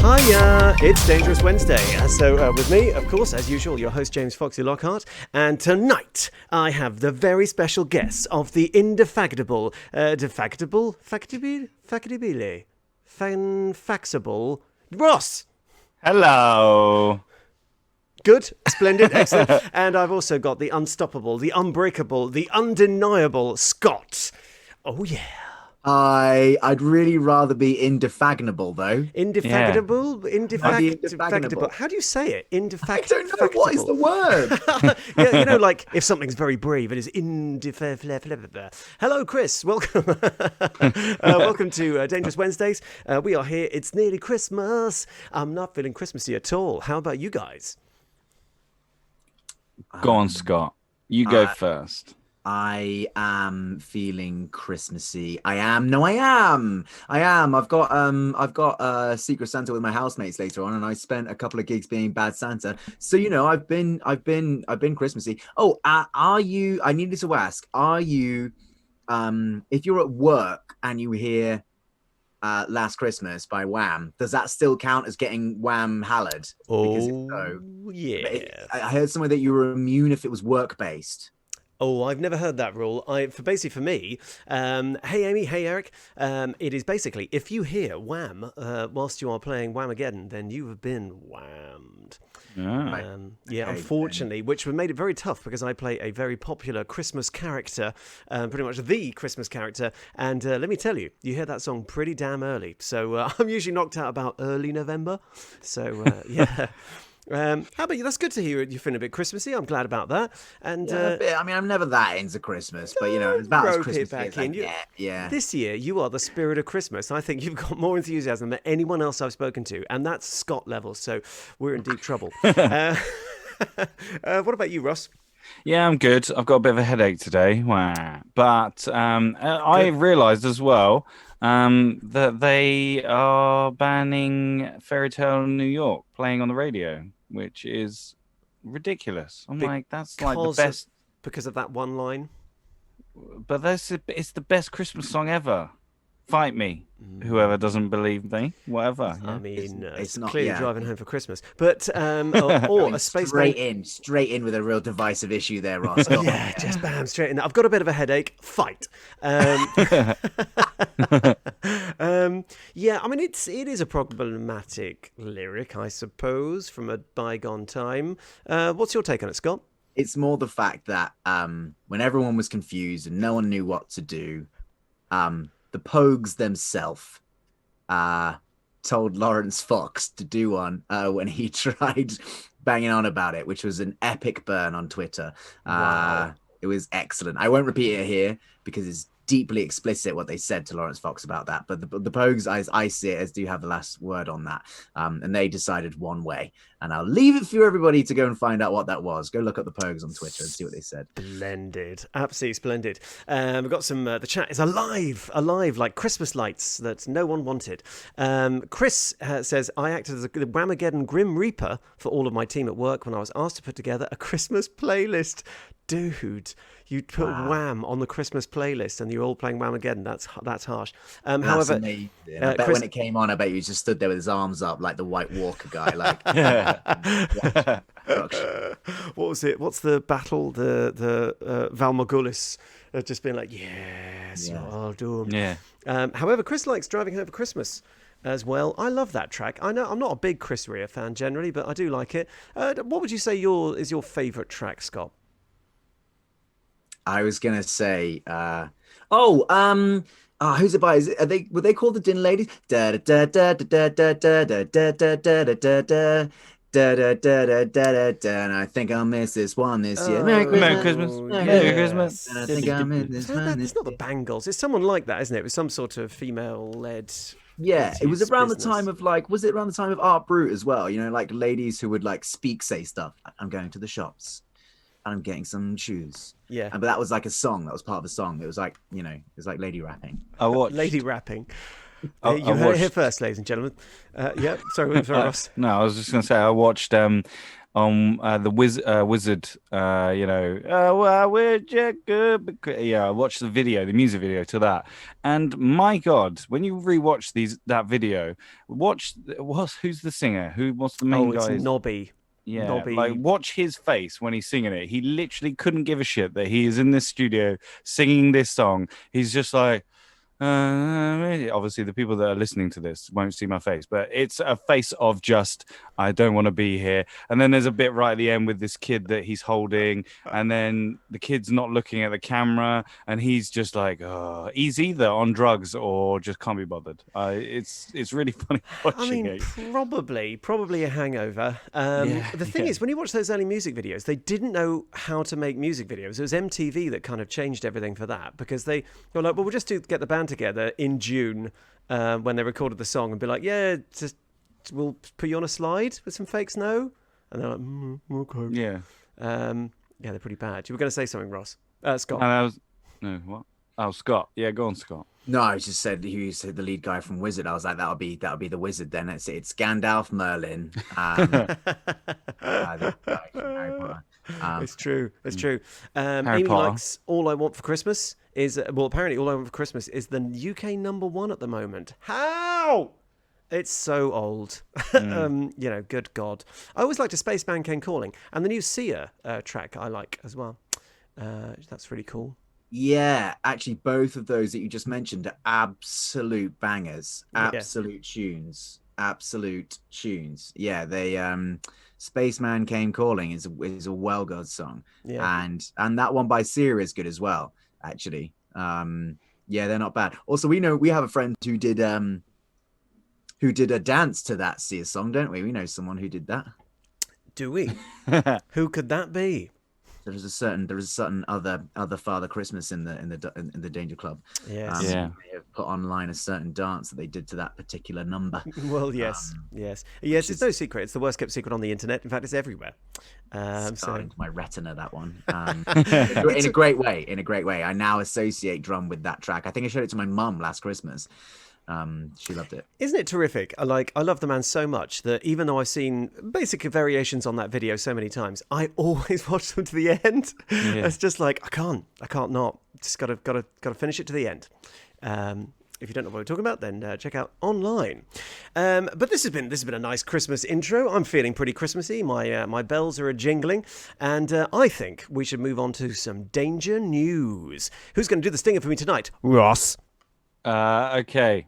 Hiya, it's Dangerous Wednesday. With me, of course, as usual, your host James Foxy Lockhart. And tonight, I have the very special guest of the indefatigable, fanfaxable, Ross. Hello. Good, splendid, excellent. And I've also got the unstoppable, the unbreakable, the undeniable Scott. Oh, yeah. I'd really rather be indefatigable, though. Indefatigable? Indefatigable. How do you say it? Indefatigable. I don't know. What is the word? Yeah, you know, like if something's very brave, it is indefatigable. Hello, Chris. Welcome. Welcome to Dangerous Wednesdays. We are here. It's nearly Christmas. I'm not feeling Christmassy at all. How about you guys? Go on, Scott. You go first. I am feeling Christmassy. I am. I've got Secret Santa with my housemates later on, and I spent a couple of gigs being Bad Santa. So I've been Christmassy. Oh, are you? I needed to ask. Are you? If you're at work and you hear Last Christmas by Wham, does that still count as getting Wham hallered? Yeah. I heard somewhere that you were immune if it was work based. Oh, I've never heard that rule. For me, hey Amy, hey Eric, it is basically if you hear Wham whilst you are playing Whamageddon, then you have been whammed. Unfortunately, which made it very tough because I play a very popular Christmas character, pretty much the Christmas character. And let me tell you, you hear that song pretty damn early. So I'm usually knocked out about early November. So yeah. How about you? That's good to hear you're feeling a bit Christmassy. I'm glad about that. And a bit. I mean, I'm never that into Christmas, but it's about as Christmas back as in. Yeah. This year, you are the spirit of Christmas. I think you've got more enthusiasm than anyone else I've spoken to, and that's Scott level. So we're in deep trouble. What about you, Ross? Yeah, I'm good. I've got a bit of a headache today. But I realised as well that they are banning Fairy Tale New York playing on the radio, which is ridiculous. That's like the best because of that one line. But it's the best Christmas song ever. Fight me, whoever doesn't believe me. Whatever. I mean, it's not clearly driving home for Christmas, but or a space straight in with a real divisive issue there, Ross. Yeah, just bam, straight in. I've got a bit of a headache. Fight. Yeah, I mean, it is a problematic lyric, I suppose, from a bygone time. What's your take on it, Scott? It's more the fact that when everyone was confused and no one knew what to do, the Pogues themselves told Lawrence Fox to do one when he tried banging on about it, which was an epic burn on Twitter. Wow. It was excellent. I won't repeat it here because it's deeply explicit what they said to Lawrence Fox about that. But the Pogues, I see it as do have the last word on that. And they decided one way. And I'll leave it for everybody to go and find out what that was. Go look up the Pogues on Twitter and see what they said. Splendid. Absolutely splendid. We've got some, the chat is alive like Christmas lights that no one wanted. Chris says, I acted as the Whamageddon Grim Reaper for all of my team at work when I was asked to put together a Christmas playlist. Dude, you put Wham on the Christmas playlist and you're all playing Whamageddon. That's harsh. However, I bet Chris, when it came on, I bet you just stood there with his arms up like the White Walker guy. Like, what was it? What's the battle? The Val Morgulis just being like, yes, I'll do them. Yeah. However, Chris likes Driving Home for Christmas as well. I love that track. I know I'm not a big Chris Rea fan generally, but I do like it. What would you say is your favourite track, Scott? I was gonna say, who's it by? Were they called the Din Ladies? Da da da da da da da da da da da da da da da da da. And I think I'll miss this one this year. Merry Christmas. Merry Christmas. And I think I'll miss this one. It's not the Bangles. It's someone like that, isn't it? It was some sort of female-led. Yeah, it was around the time of was it around the time of Art Brut as well? Like ladies who would like say stuff. I'm going to the shops. I'm getting some shoes. Yeah. But that was like a song. That was part of a song. It was like, it was like lady rapping. Lady rapping. You heard it here first, ladies and gentlemen. Sorry, Ross. No, I was just going to say I watched on the Wizard. Well, we're just good. Yeah, I watched the video, the music video to that, and my God, when you rewatch that video, who's the singer? What's the main Oh, it's guy? Nobby. Yeah, like Nobby. watch his face when he's singing it. He literally couldn't give a shit that he is in this studio singing this song. He's just like, obviously the people that are listening to this won't see my face, but it's a face of just, I don't want to be here. And then there's a bit right at the end with this kid that he's holding, and then the kid's not looking at the camera, and he's just like, oh, he's either on drugs or just can't be bothered. It's really funny watching it. Probably a hangover. The thing is, when you watch those early music videos, they didn't know how to make music videos. It was MTV that kind of changed everything for that, because they were like, well, we'll just get the band together in June when they recorded the song and be like, yeah, just we'll put you on a slide with some fake snow. And they're like, okay. Yeah. They're pretty bad. You were going to say something, Ross. Scott. What? Oh, Scott. Yeah, go on, Scott. No, I just said you said the lead guy from Wizard. I was like, that'll be the Wizard then. It's Gandalf, Merlin. The guy from Harry Potter. It's true. It's true. Harry Amy Potter. likes All I Want for Christmas is apparently All I Want for Christmas is the UK #1 at the moment. How? It's so old. Good God. I always liked A Spaceman Came Calling, and the new Sia track I like as well. That's really cool. Yeah, actually, both of those that you just mentioned are absolute bangers, absolute tunes. Yeah, they Spaceman Came Calling is a well good song, and that one by Sia is good as well. Actually, they're not bad. Also, we have a friend who did a dance to that Sia song, don't we? We know someone who did that. Do we? Who could that be? There is a certain other Father Christmas in the Danger Club. Yes. They have put online a certain dance that they did to that particular number. Well, yes. It's no secret. It's the worst kept secret on the internet. In fact, it's everywhere. Into my retina, that one. In a great way. I now associate drum with that track. I think I showed it to my mum last Christmas. She loved it. Isn't it terrific? I love the man so much that even though I've seen basic variations on that video so many times, I always watch them to the end. Yeah. It's just like I can't not. Just gotta finish it to the end. If you don't know what we're talking about, then check out online. But this has been a nice Christmas intro. I'm feeling pretty Christmassy. My bells are jingling, and I think we should move on to some danger news. Who's going to do the stinger for me tonight? Ross. Okay.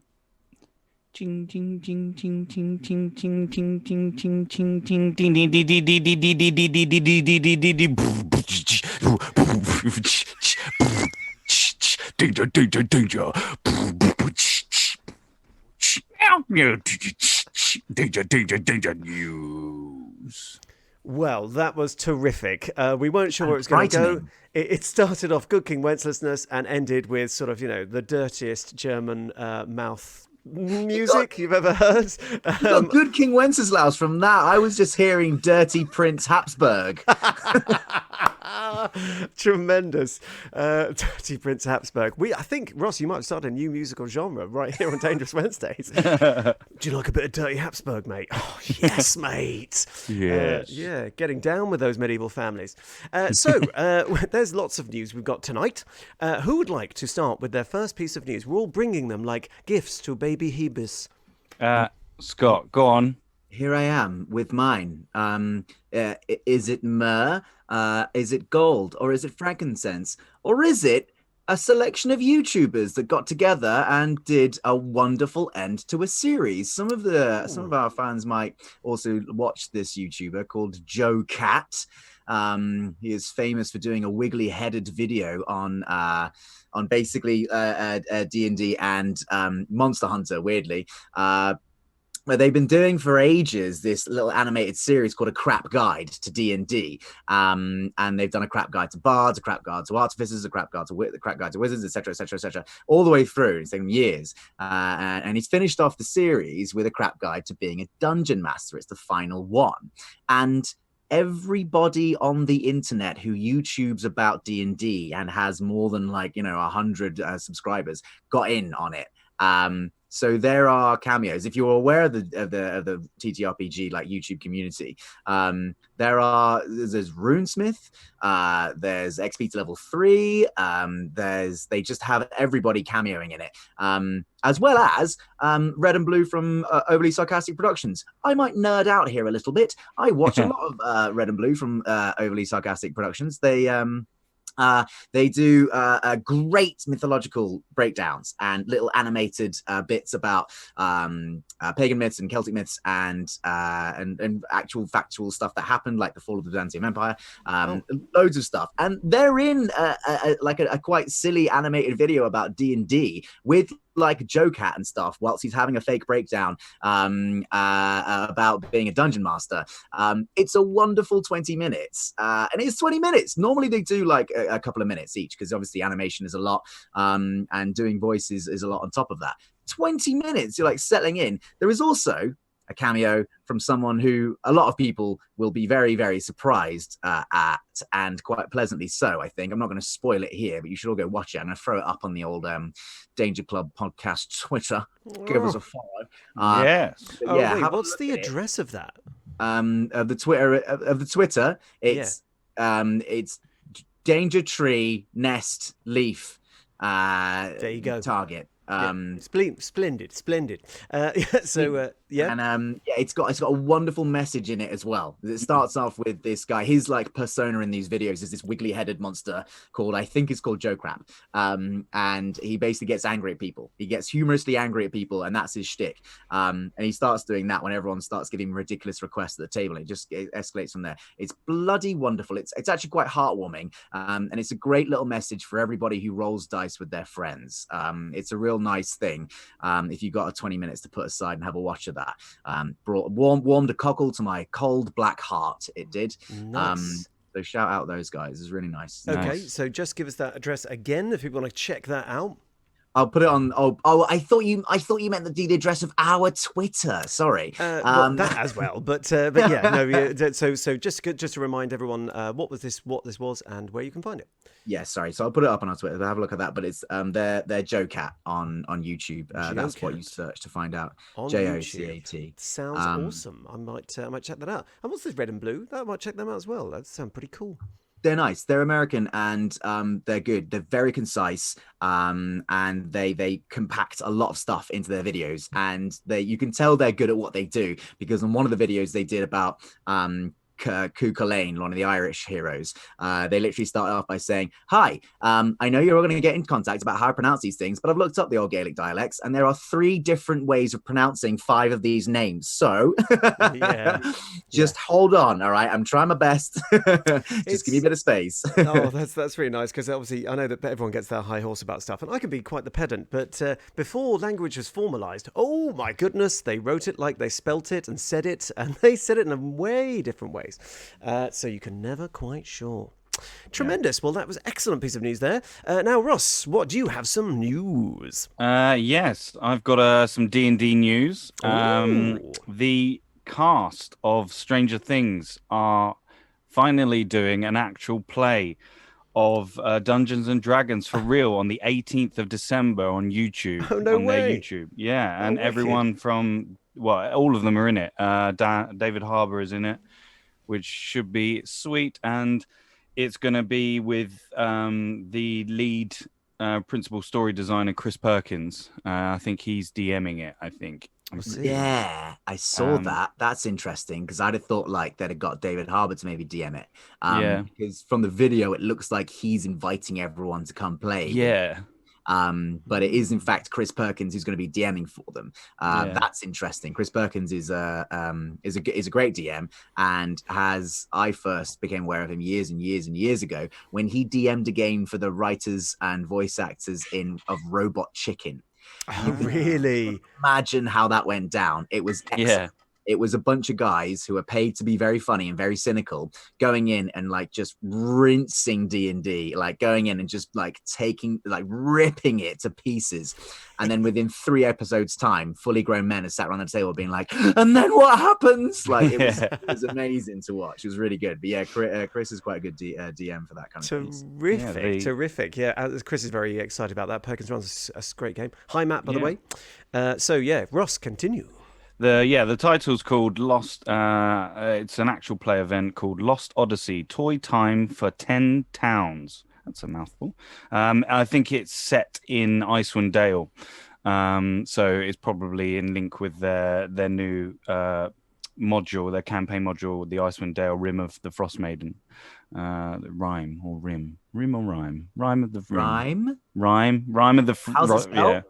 Ching ching ching ching ching ching ching ching ching ching ching ching ding ding ding ding ding ding ding ding ding ding ding ding danger danger news. Well, that was terrific. We weren't sure where it was going to go. It started off good King Wenceslas and ended with sort of, the dirtiest German mouth music you've ever heard. You got good King Wenceslas from that. I was just hearing dirty Prince Habsburg. Tremendous. Dirty Prince Habsburg. I think, Ross, you might have started a new musical genre right here on Dangerous Wednesdays. Do you like a bit of Dirty Habsburg, mate? Oh, yes, mate. Yes. Getting down with those medieval families. So there's lots of news we've got tonight. Who would like to start with their first piece of news? We're all bringing them like gifts to baby Hebus. Scott, go on. Here I am with mine. Is it myrrh? Is it gold? Or is it frankincense? Or is it a selection of YouTubers that got together and did a wonderful end to a series? Some of our fans might also watch this YouTuber called Joe Cat. He is famous for doing a wiggly-headed video on basically D&D and Monster Hunter, weirdly. Where they've been doing for ages this little animated series called A Crap Guide to D&D. And they've done a crap guide to bards, a crap guide to artificers, a crap guide to wizards, etc., all the way through. It's taken years. And he's finished off the series with a crap guide to being a dungeon master. It's the final one. And everybody on the internet who YouTubes about D&D and has more than 100 subscribers got in on it. So there are cameos. If you're aware of the TTRPG like YouTube community, there's RuneSmith, there's XP to level 3, they just have everybody cameoing in it, as well as Red and Blue from Overly Sarcastic Productions. I might nerd out here a little bit. I watch a lot of Red and Blue from Overly Sarcastic Productions. They do great mythological breakdowns and little animated bits about pagan myths and Celtic myths and actual factual stuff that happened, like the fall of the Byzantium Empire, loads of stuff. And they're in a quite silly animated video about D&D with like Joe Cat and stuff whilst he's having a fake breakdown about being a dungeon master. It's a wonderful 20 minutes, and it's 20 minutes. Normally they do like a couple of minutes each because obviously animation is a lot, and doing voices is a lot on top of that. 20 minutes, you're like settling in. There is also a cameo from someone who a lot of people will be very, very surprised at, and quite pleasantly so, I think. I'm not going to spoil it here, but you should all go watch it. I'm going to throw it up on the old Danger Club podcast Twitter. Give us a follow. Yes. Yeah. Wait, what's the address of that? Of the Twitter, it's Danger Tree Nest Leaf. There you go. Target. Splendid. And it's got a wonderful message in it as well. It starts off with this guy. His like persona in these videos is this wiggly-headed monster called Joe Crap. And he basically gets angry at people. He gets humorously angry at people, and that's his shtick. And he starts doing that when everyone starts giving ridiculous requests at the table. It escalates from there. It's bloody wonderful. It's actually quite heartwarming, and it's a great little message for everybody who rolls dice with their friends. It's a real nice thing if you got 20 minutes to put aside and have a watch of that. Warmed a cockle to my cold black heart. It did. Nice. So shout out those guys. It's really nice. Okay, Nice. so just give us that address again if people want to check that out. I'll put it on. Oh! I thought you meant the address of our Twitter. Sorry. Well, that as well, but yeah, no. So just to remind everyone, what this was, and where you can find it. Yeah, sorry. So I'll put it up on our Twitter. Have a look at that. But it's they're Joe Cat on YouTube. That's what you search to find out. On JOCAT. YouTube. Sounds awesome. I might check that out. And what's this Red and Blue? I might check them out as well. That sounds pretty cool. They're nice. They're American, and they're good. They're very concise, and they compact a lot of stuff into their videos, and you can tell they're good at what they do, because on one of the videos they did about Cuchulainn Lane, one of the Irish heroes, they literally started off by saying, "Hi, I know you're all going to get in contact about how I pronounce these things, but I've looked up the old Gaelic dialects, and there are 3 different ways of pronouncing 5 of these names. So just hold on, all right? I'm trying my best. Just give me a bit of space." Oh, that's really nice, because obviously I know that everyone gets their high horse about stuff, and I can be quite the pedant. But before language was formalized, oh my goodness, they wrote it like they spelt it and said it, and they said it in a way different ways. So you can never quite sure. Tremendous. Well, that was an excellent piece of news there. Now, Ross, what do you have? Some news? Yes, I've got some D&D news. Ooh. The cast of Stranger Things are finally doing an actual play of Dungeons and Dragons for real on the 18th of December on YouTube. Oh, no on way. their YouTube. Yeah, and wicked. everyone from, all of them are in it. David Harbour is in it, which should be sweet. And it's going to be with the lead principal story designer, Chris Perkins. I think he's DMing it, I think. Yeah, I saw that. That's interesting, because I'd have thought like they'd have got David Harbour to maybe DM it. Because from the video, it looks like he's inviting everyone to come play. Yeah. But it is in fact Chris Perkins who's going to be DMing for them. That's interesting. Chris Perkins is a great DM, and I first became aware of him years and years and years ago when he DM'd a game for the writers and voice actors of Robot Chicken. Oh, really? Imagine how that went down. It was excellent. It was a bunch of guys who were paid to be very funny and very cynical, going in and like just rinsing D&D, like going in and just like ripping it to pieces. And then within 3 episodes time, fully grown men have sat around the table being like, and then what happens? Like it was amazing to watch. It was really good. But yeah, Chris is quite a good DM for that kind of piece. Terrific. Yeah, Chris is very excited about that. Perkins runs a great game. Hi, Matt, by the way. So yeah, Ross, continue. The title's called Lost. It's an actual play event called Lost Odyssey: Toy Time for 10 Towns. That's a mouthful. I think it's set in Icewind Dale, so it's probably in link with their new module, their campaign module, the Icewind Dale Rim of the Frost Maiden. Rime or rim or rime? Rime of the rim. Rime of the How's it spelled?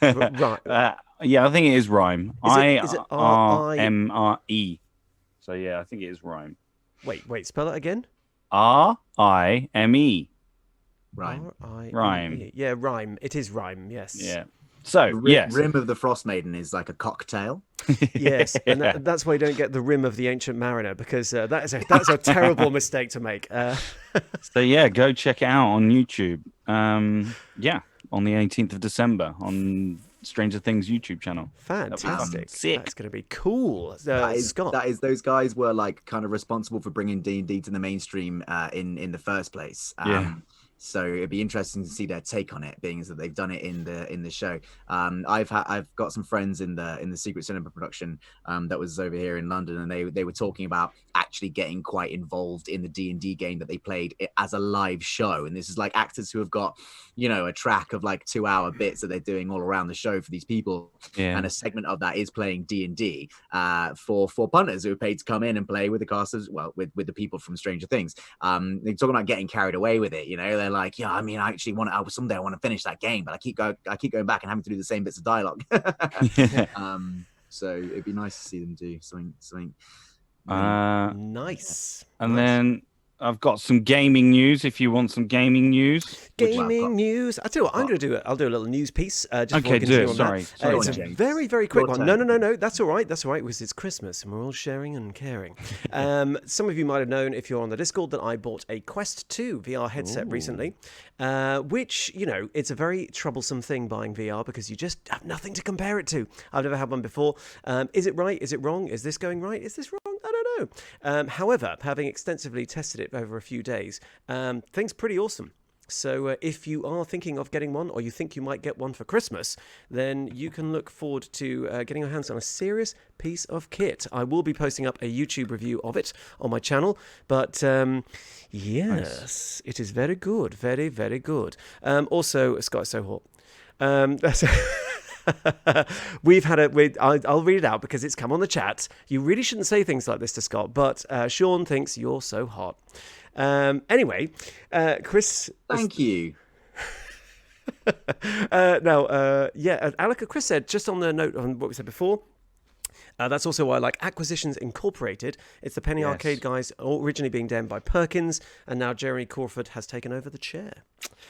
Right. Yeah, I think it is rhyme. Is it IRMRE. So yeah, I think it is rhyme. Wait, spell it again. RIME. Rhyme. Rhyme. Yeah, rhyme. It is rhyme. Yes. Yeah. So yes, Rim of the Frost Maiden is like a cocktail. Yes, and that's why you don't get the Rim of the Ancient Mariner, because that's a terrible mistake to make. So yeah, go check it out on YouTube. On the 18th of December on Stranger Things YouTube channel. Fantastic. Sick. That's going to be cool. Scott. That is those guys were like kind of responsible for bringing D&D to the mainstream in the first place. So it'd be interesting to see their take on it, being as that they've done it in the show. I've got some friends in the Secret Cinema production that was over here in London, and they were talking about actually getting quite involved in the D&D game that they played as a live show. And this is like actors who have got, a track of like 2-hour bits that they're doing all around the show for these people. And a segment of that is playing D&D for punters who are paid to come in and play with the cast as well, with the people from Stranger Things. They're talking about getting carried away with it. They're like, yeah, I mean, someday I want to finish that game, but I keep going back and having to do the same bits of dialogue. So it'd be nice to see them do something. Nice. And then I've got some gaming news. If you want some gaming news, news. I tell you what, I'm going to do it. I'll do a little news piece. Just before we do continue it. on Sorry. that. It's a very, very quick one. No. That's all right. Because it's Christmas and we're all sharing and caring. Some of you might have known, if you're on the Discord, that I bought a Quest 2 VR headset recently, which, it's a very troublesome thing buying VR because you just have nothing to compare it to. I've never had one before. Is it right? Is it wrong? Is this going right? Is this wrong? I don't know. However, having extensively tested it over a few days, things pretty awesome. So if you are thinking of getting one, or you think you might get one for Christmas, then you can look forward to getting your hands on a serious piece of kit. I will be posting up a YouTube review of it on my channel, but yes, It is very good. Very, very good. Also, Scott is so hot. We've had I'll read it out because it's come on the chat. You really shouldn't say things like this to Scott, but Sean thinks you're so hot. Anyway, Chris. Thank you. Alika, Chris said, just on the note on what we said before, that's also why I like Acquisitions Incorporated. It's the Penny Arcade guys, originally being done by Perkins, and now Jeremy Crawford has taken over the chair.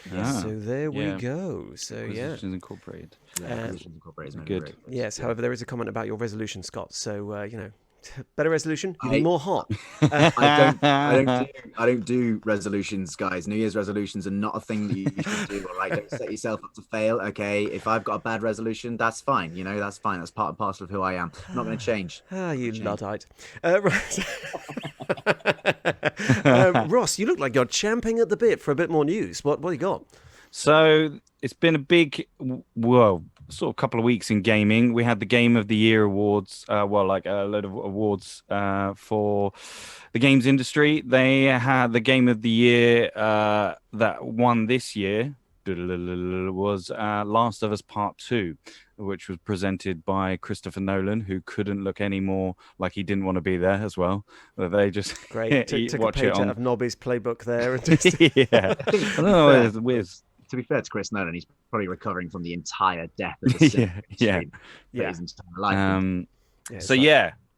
So there we go. So Acquisitions Incorporated. Acquisitions Incorporated is good. Great. However, there is a comment about your resolution, Scott. So better resolution. You need more hot. I don't do resolutions, guys. New Year's resolutions are not a thing that you should do. All right, don't set yourself up to fail. Okay, if I've got a bad resolution, that's fine. That's fine. That's part and parcel of who I am. I'm not going to change. You Luddite. Ross, you look like you're champing at the bit for a bit more news. What do you got? So it's been a big, sort of couple of weeks in gaming. We had the Game of the Year awards, a load of awards for the games industry. They had the Game of the Year that won this year was Last of Us Part 2, which was presented by Christopher Nolan, who couldn't look any more like he didn't want to be there as well. They just took a page out of Nobby's playbook there. And just... I don't know, it's weird. To be fair to Chris Nolan, he's probably recovering from the entire death of the his entire life.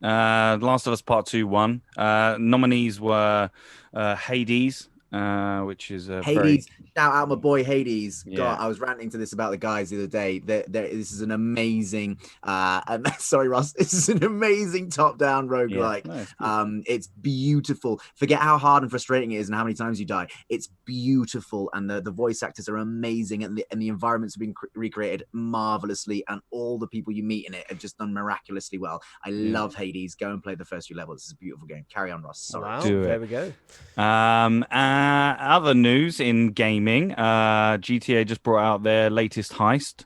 Last of Us Part 2 won. Nominees were Hades, which is a Hades, shout out my boy Hades. Yeah. God, I was ranting to this about the guys the other day. This is an amazing, sorry, Ross, this is an amazing top-down roguelike. Yeah. No, It's beautiful. Forget how hard and frustrating it is and how many times you die. It's beautiful, and the voice actors are amazing, and the environments have been recreated marvelously, and all the people you meet in it have just done miraculously well. I love Hades. Go and play the first few levels. It's a beautiful game. Carry on, Ross. Sorry. Wow, Do it. there we go. Other news in gaming, GTA just brought out their latest heist.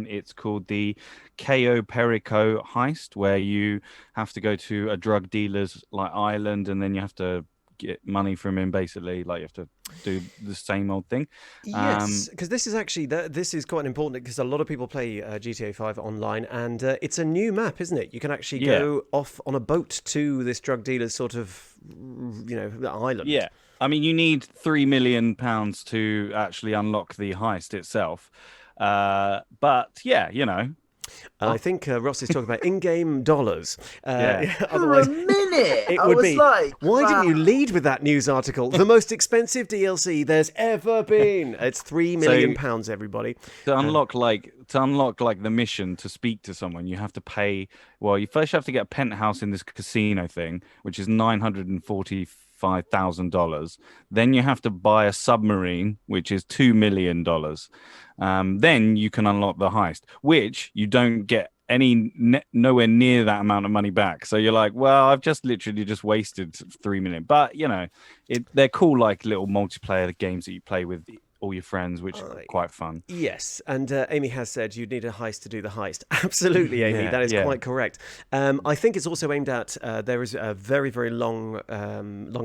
It's called the Cayo Perico heist, where you have to go to a drug dealer's island, and then you have to get money from him. Basically, you have to do the same old thing. Yes, because this is actually this is quite important because a lot of people play GTA 5 online, and it's a new map, isn't it? You can actually go off on a boat to this drug dealer's sort of island. Yeah. I mean, you need £3 million to actually unlock the heist itself. But yeah, I think Ross is talking about in-game dollars. Otherwise, for a minute, it would be. Like, why didn't you lead with that news article? The most expensive DLC there's ever been. It's £3 million, everybody. To unlock the mission to speak to someone, you have to pay. Well, you first have to get a penthouse in this casino thing, which is $945,000. Then you have to buy a submarine, which is $2 million. Then you can unlock the heist, which you don't get nowhere near that amount of money back. So you're like, well, I've just literally wasted $3 million. But they're cool, little multiplayer games that you play with all your friends, which are quite fun. Yes, and Amy has said you'd need a heist to do the heist. Absolutely, Amy, that is quite correct. I think it's also aimed at there is a very, very long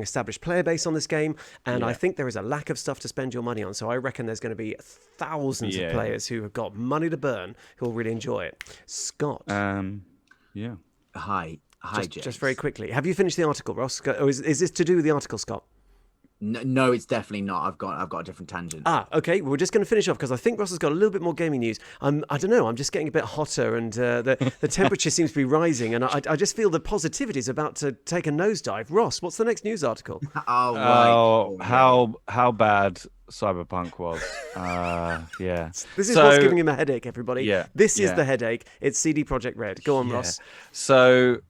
established player base on this game, and I think there is a lack of stuff to spend your money on. So I reckon there's going to be thousands of players who have got money to burn who will really enjoy it. Scott, Hi, just very quickly, have you finished the article, Ross? Or is this to do with the article, Scott? No, it's definitely not. I've got a different tangent. Okay. We're just going to finish off because I think Ross has got a little bit more gaming news. I don't know. I'm just getting a bit hotter, and the temperature seems to be rising, and I just feel the positivity is about to take a nosedive. Ross, what's the next news article? How bad Cyberpunk was. This is what's giving him a headache, everybody. This is yeah. the headache. It's CD Projekt Red. Go on, Ross. So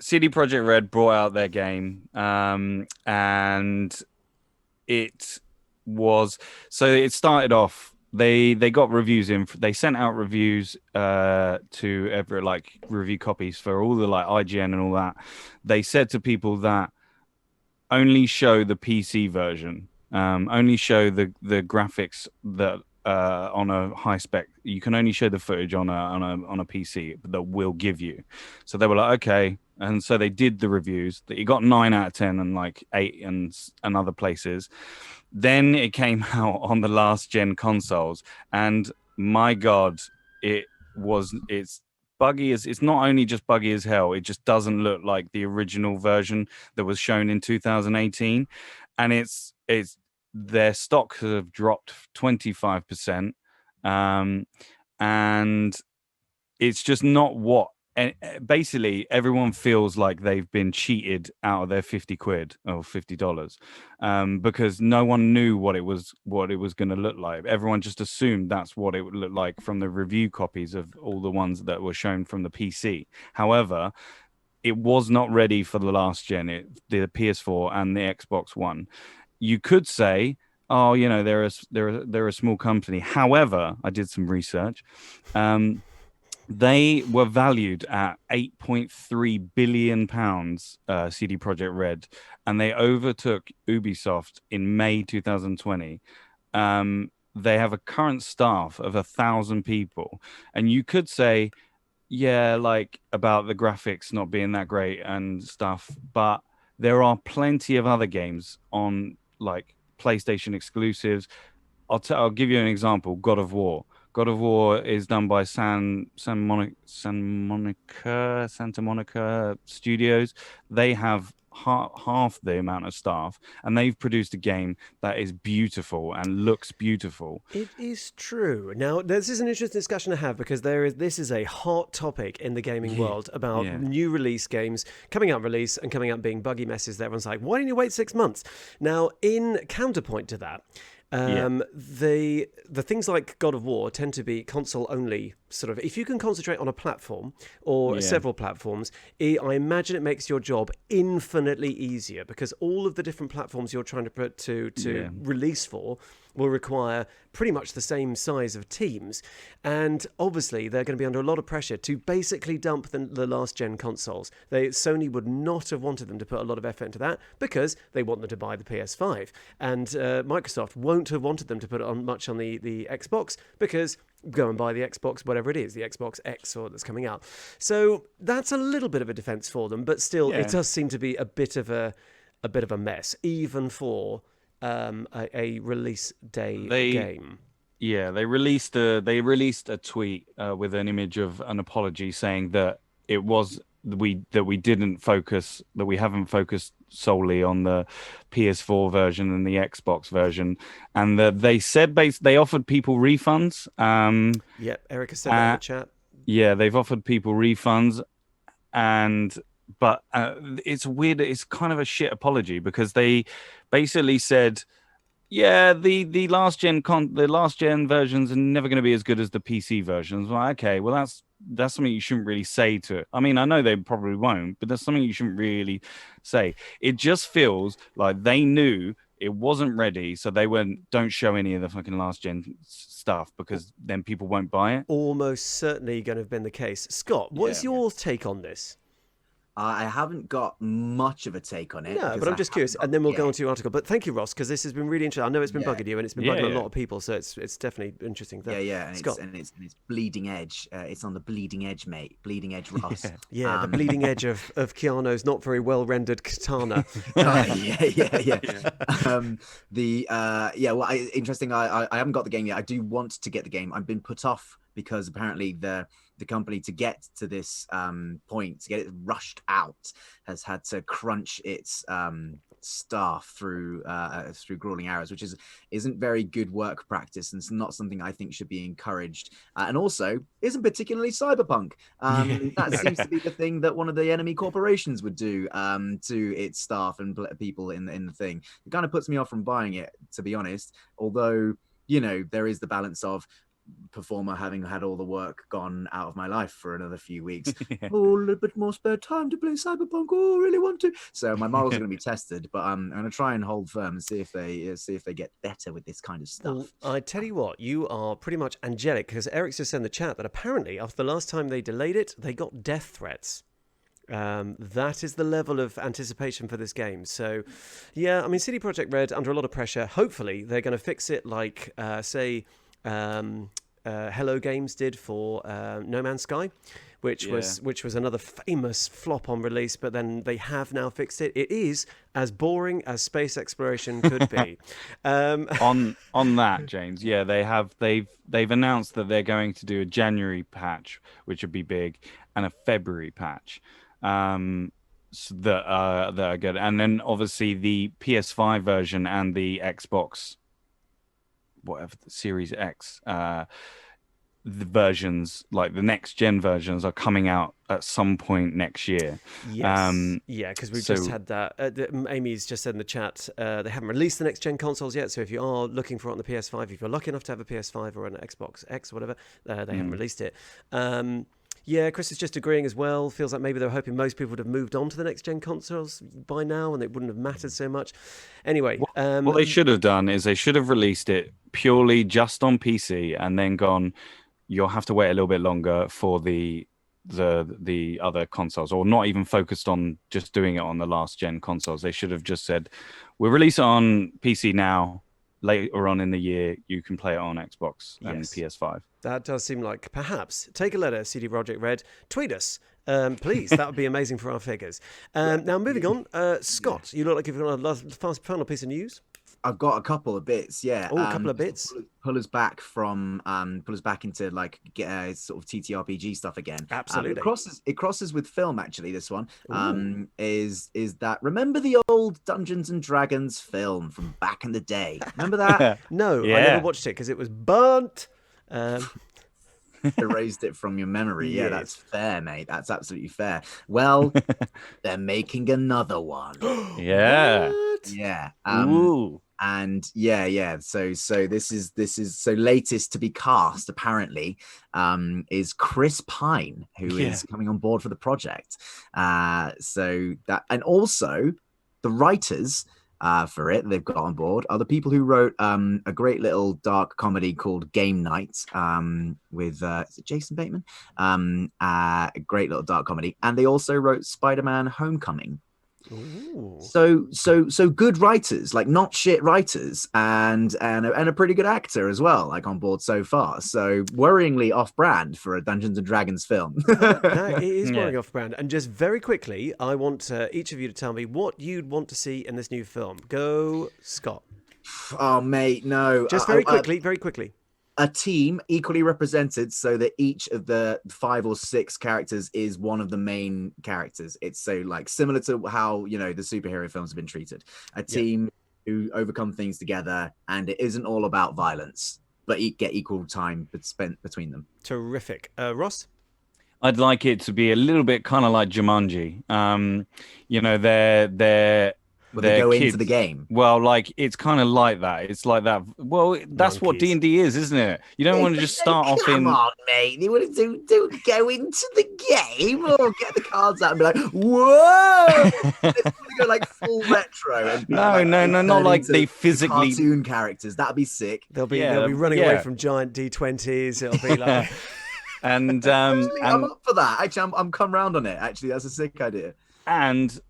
CD Projekt Red brought out their game, and it started off. They got reviews in. They sent out reviews to every review copies for all the IGN and all that. They said to people that only show the PC version, only show the graphics that on a high spec. You can only show the footage on a PC that we'll give you. So they were like, okay. And so they did the reviews that you got 9 out of 10 and 8 and other places. Then it came out on the last gen consoles, and my God, it's buggy it's not only just buggy as hell, it just doesn't look like the original version that was shown in 2018. And it's their stocks have dropped 25%. And it's just not what. And basically, everyone feels like they've been cheated out of their 50 quid or $50 because no one knew what it was going to look like. Everyone just assumed that's what it would look like from the review copies of all the ones that were shown from the PC. However, it was not ready for the last gen, the PS4 and the Xbox One. You could say, oh, they're a small company. However, I did some research. They were valued at £8.3 billion, CD Projekt Red, and they overtook Ubisoft in May 2020. They have a current staff of 1,000 people, and you could say, about the graphics not being that great and stuff, but there are plenty of other games on PlayStation exclusives. I'll give you an example. God of War. God of War is done by Santa Monica Studios. They have half the amount of staff, and they've produced a game that is beautiful and looks beautiful. It is true. Now, this is an interesting discussion to have because this is a hot topic in the gaming world about new release games coming out release and coming out being buggy messes that everyone's like, why didn't you wait 6 months? Now, in counterpoint to that, the things like God of War tend to be console only sort of. If you can concentrate on a platform or several platforms, I imagine it makes your job infinitely easier because all of the different platforms you're trying to put to release for will require pretty much the same size of teams, and obviously they're going to be under a lot of pressure to basically dump the last gen consoles. Sony would not have wanted them to put a lot of effort into that because they want them to buy the PS5, and Microsoft won't have wanted them to put much on the Xbox because go and buy the Xbox, whatever it is, the Xbox X or that's coming out. So that's a little bit of a defense for them, but still it does seem to be a bit of a mess, even for a release day game. Yeah, they released a tweet with an image of an apology saying that we haven't focused solely on the PS4 version and the Xbox version, and that they said they offered people refunds. Erica said that in the chat. Yeah, they've offered people refunds, but it's weird. It's kind of a shit apology because they basically said, yeah, the last gen versions are never going to be as good as the PC versions. Well, okay, well that's something you shouldn't really say to it. I mean, I know they probably won't, but that's something you shouldn't really say. It just feels like they knew it wasn't ready, so they went, don't show any of the fucking last gen stuff because then people won't buy it. Almost certainly going to have been the case. Scott, what's your take on this? I haven't got much of a take on it. No, but I'm just curious, and then we'll go on to your article. But thank you, Ross, because this has been really interesting. I know it's been bugging you, and it's been bugging a lot of people, so it's definitely interesting. And Scott. It's bleeding edge. It's on the bleeding edge, mate. Bleeding edge, Ross. The bleeding edge of Keanu's not very well rendered katana. Interesting. I haven't got the game yet. I do want to get the game. I've been put off because apparently the company, to get to this point, to get it rushed out, has had to crunch its staff through grueling hours, which isn't very good work practice, and it's not something I think should be encouraged, and also isn't particularly cyberpunk. That seems to be the thing that one of the enemy corporations would do to its staff and people in the thing. It kind of puts me off from buying it, to be honest, although there is the balance of Performer having had all the work gone out of my life for another few weeks. A little bit more spare time to play Cyberpunk. Oh, really want to. So my morals are going to be tested, but I'm going to try and hold firm and see if they get better with this kind of stuff. Well, I tell you what, you are pretty much angelic, because Eric's just said in the chat that apparently after the last time they delayed it, they got death threats. That is the level of anticipation for this game. So, yeah, I mean, CD Projekt Red under a lot of pressure. Hopefully, they're going to fix it like, say. Hello Games did for No Man's Sky, which was another famous flop on release, but then they have now fixed it. It is as boring as space exploration could be. On that, James, they've announced that they're going to do a January patch, which would be big, and a February patch. That are good, and then obviously the PS5 version and the Xbox, whatever, the Series X, the versions, like the next gen versions, are coming out at some point next year. Yes. Because we've just had that. Amy's just said in the chat they haven't released the next gen consoles yet. So if you are looking for it on the PS5, if you're lucky enough to have a PS5 or an Xbox X or whatever, they haven't released it. Chris is just agreeing as well. Feels like maybe they were hoping most people would have moved on to the next gen consoles by now, and it wouldn't have mattered so much. Anyway, what they should have done is they should have released it purely just on PC, and then gone, you'll have to wait a little bit longer for the other consoles, or not even focused on just doing it on the last gen consoles. They should have just said, we'll release it on PC now. Later on in the year, you can play it on Xbox and PS5. That does seem like, perhaps, take a letter, CD Projekt Red, tweet us, please. That would be amazing for our figures. Now, moving on, Scott, you look like you've got a final piece of news. I've got a couple of bits, yeah. Oh, a couple of just bits. to pull us back from pull us back into like sort of TTRPG stuff again. Absolutely. It crosses with film actually. This one Ooh. is that, remember the old Dungeons and Dragons film from back in the day? Remember that? No, I never Yeah. watched it because it was burnt. Um, Erased it from your memory. Yeah, that's yes. fair, mate. That's absolutely fair. Well, they're making another one. Yeah. What? Yeah. Ooh. And yeah. So this is so latest to be cast apparently is Chris Pine, who Yeah. is coming on board for the project. So that, and also the writers for it they've got on board are the people who wrote a great little dark comedy called Game Night with is it Jason Bateman? A great little dark comedy, and they also wrote Spider-Man Homecoming. Ooh. So good writers, like not shit writers, and a pretty good actor as well, like on board so far. So worryingly off brand for a Dungeons and Dragons film. That it is Yeah. wearing off brand. And just very quickly, I want each of you to tell me what you'd want to see in this new film. Go, Scott. Oh mate, no. Just very quickly, very quickly. A team equally represented so that each of the 5 or 6 characters is one of the main characters. It's so like similar to how, you know, the superhero films have been treated. A team who overcome things together, and it isn't all about violence, but get equal time spent between them. Terrific. Ross? I'd like it to be a little bit kind of like Jumanji. You know, they're Will they go kids. into the game? Well, like it's kind of like that. It's like that. Well, that's what Monkeys. D&D is, isn't it? You don't want to just start off in. Come on, mate. You want to do go into the game or get the cards out and be like, whoa! It's going to go like full retro. And No, like, not turn like into they physically. cartoon characters. That'd be sick. They'll be Yeah, running away yeah. from giant D20s. It'll be like And Actually, I'm and up for that. Actually, I'm come round on it. Actually, that's a sick idea. and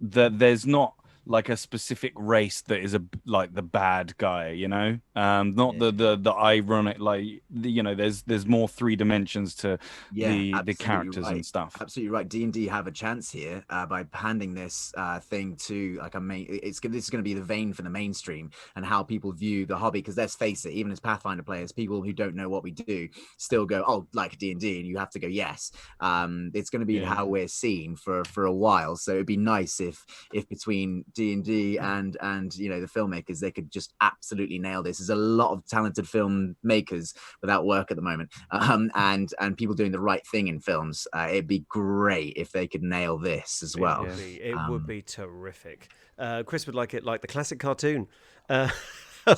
that there's not like a specific race that is like the bad guy, you know, not the ironic, like you know, there's more 3 dimensions to the absolutely characters right. and stuff. Absolutely right. D&D have a chance here by handing this thing to like a main. This is going to be the vein for the mainstream and how people view the hobby. Because let's face it, even as Pathfinder players, people who don't know what we do still go, "Oh, like D&D," and you have to go, "Yes." It's going to be how we're seen for a while. So it'd be nice if between D&D and you know the filmmakers, they could just absolutely nail this. There's a lot of talented filmmakers without work at the moment, and people doing the right thing in films. It'd be great if they could nail this as well. it would be terrific. Chris would like it like the classic cartoon.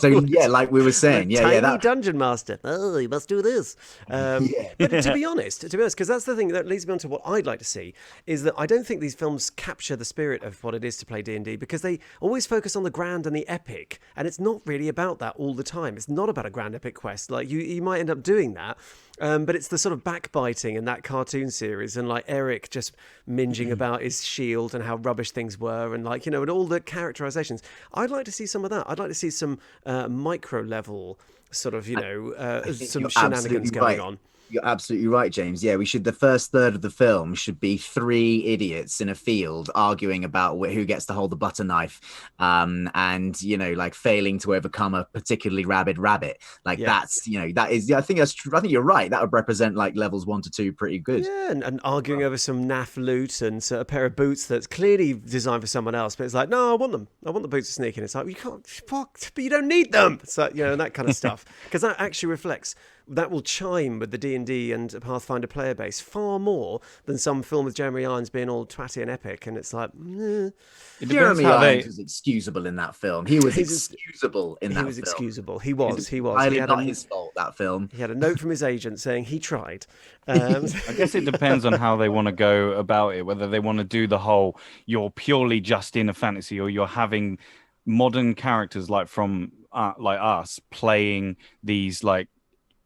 So yeah, like we were saying, Tiny that dungeon master. Oh, you must do this. But to be honest, because that's the thing that leads me on to what I'd like to see is that I don't think these films capture the spirit of what it is to play D&D, because they always focus on the grand and the epic, and it's not really about that all the time. It's not about a grand epic quest. Like you might end up doing that. But it's the sort of backbiting in that cartoon series, and like Eric just minging about his shield and how rubbish things were, and like, you know, and all the characterizations. I'd like to see some of that. I'd like to see some micro level sort of, you know, some shenanigans going on. You're absolutely right, James. Yeah, the first third of the film should be 3 idiots in a field arguing about who gets to hold the butter knife, and you know, like failing to overcome a particularly rabid rabbit. Like that's, you know, that is. I think that's true. I think you're right. That would represent like levels 1 to 2 pretty good. Yeah, and arguing over some naff loot and a pair of boots that's clearly designed for someone else, but it's like, no, I want them. I want the boots to sneak in. It's like, you can't, fuck, but you don't need them. So, you know, that kind of stuff, because that actually reflects. That will chime with the D&D and Pathfinder player base far more than some film with Jeremy Irons being all twatty and epic. And it's like, It depends Jeremy how Irons was excusable in that film. He was excusable in that film. He was excusable. He was. Entirely not his fault, that film. He had a note from his agent saying he tried. I guess it depends on how they want to go about it, whether they want to do the whole you're purely just in a fantasy, or you're having modern characters like from like us playing these like,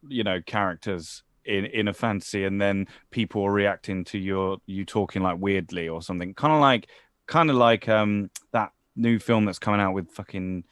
you know, characters in a fantasy, and then people are reacting to you talking like weirdly or something, kind of like that new film that's coming out with fucking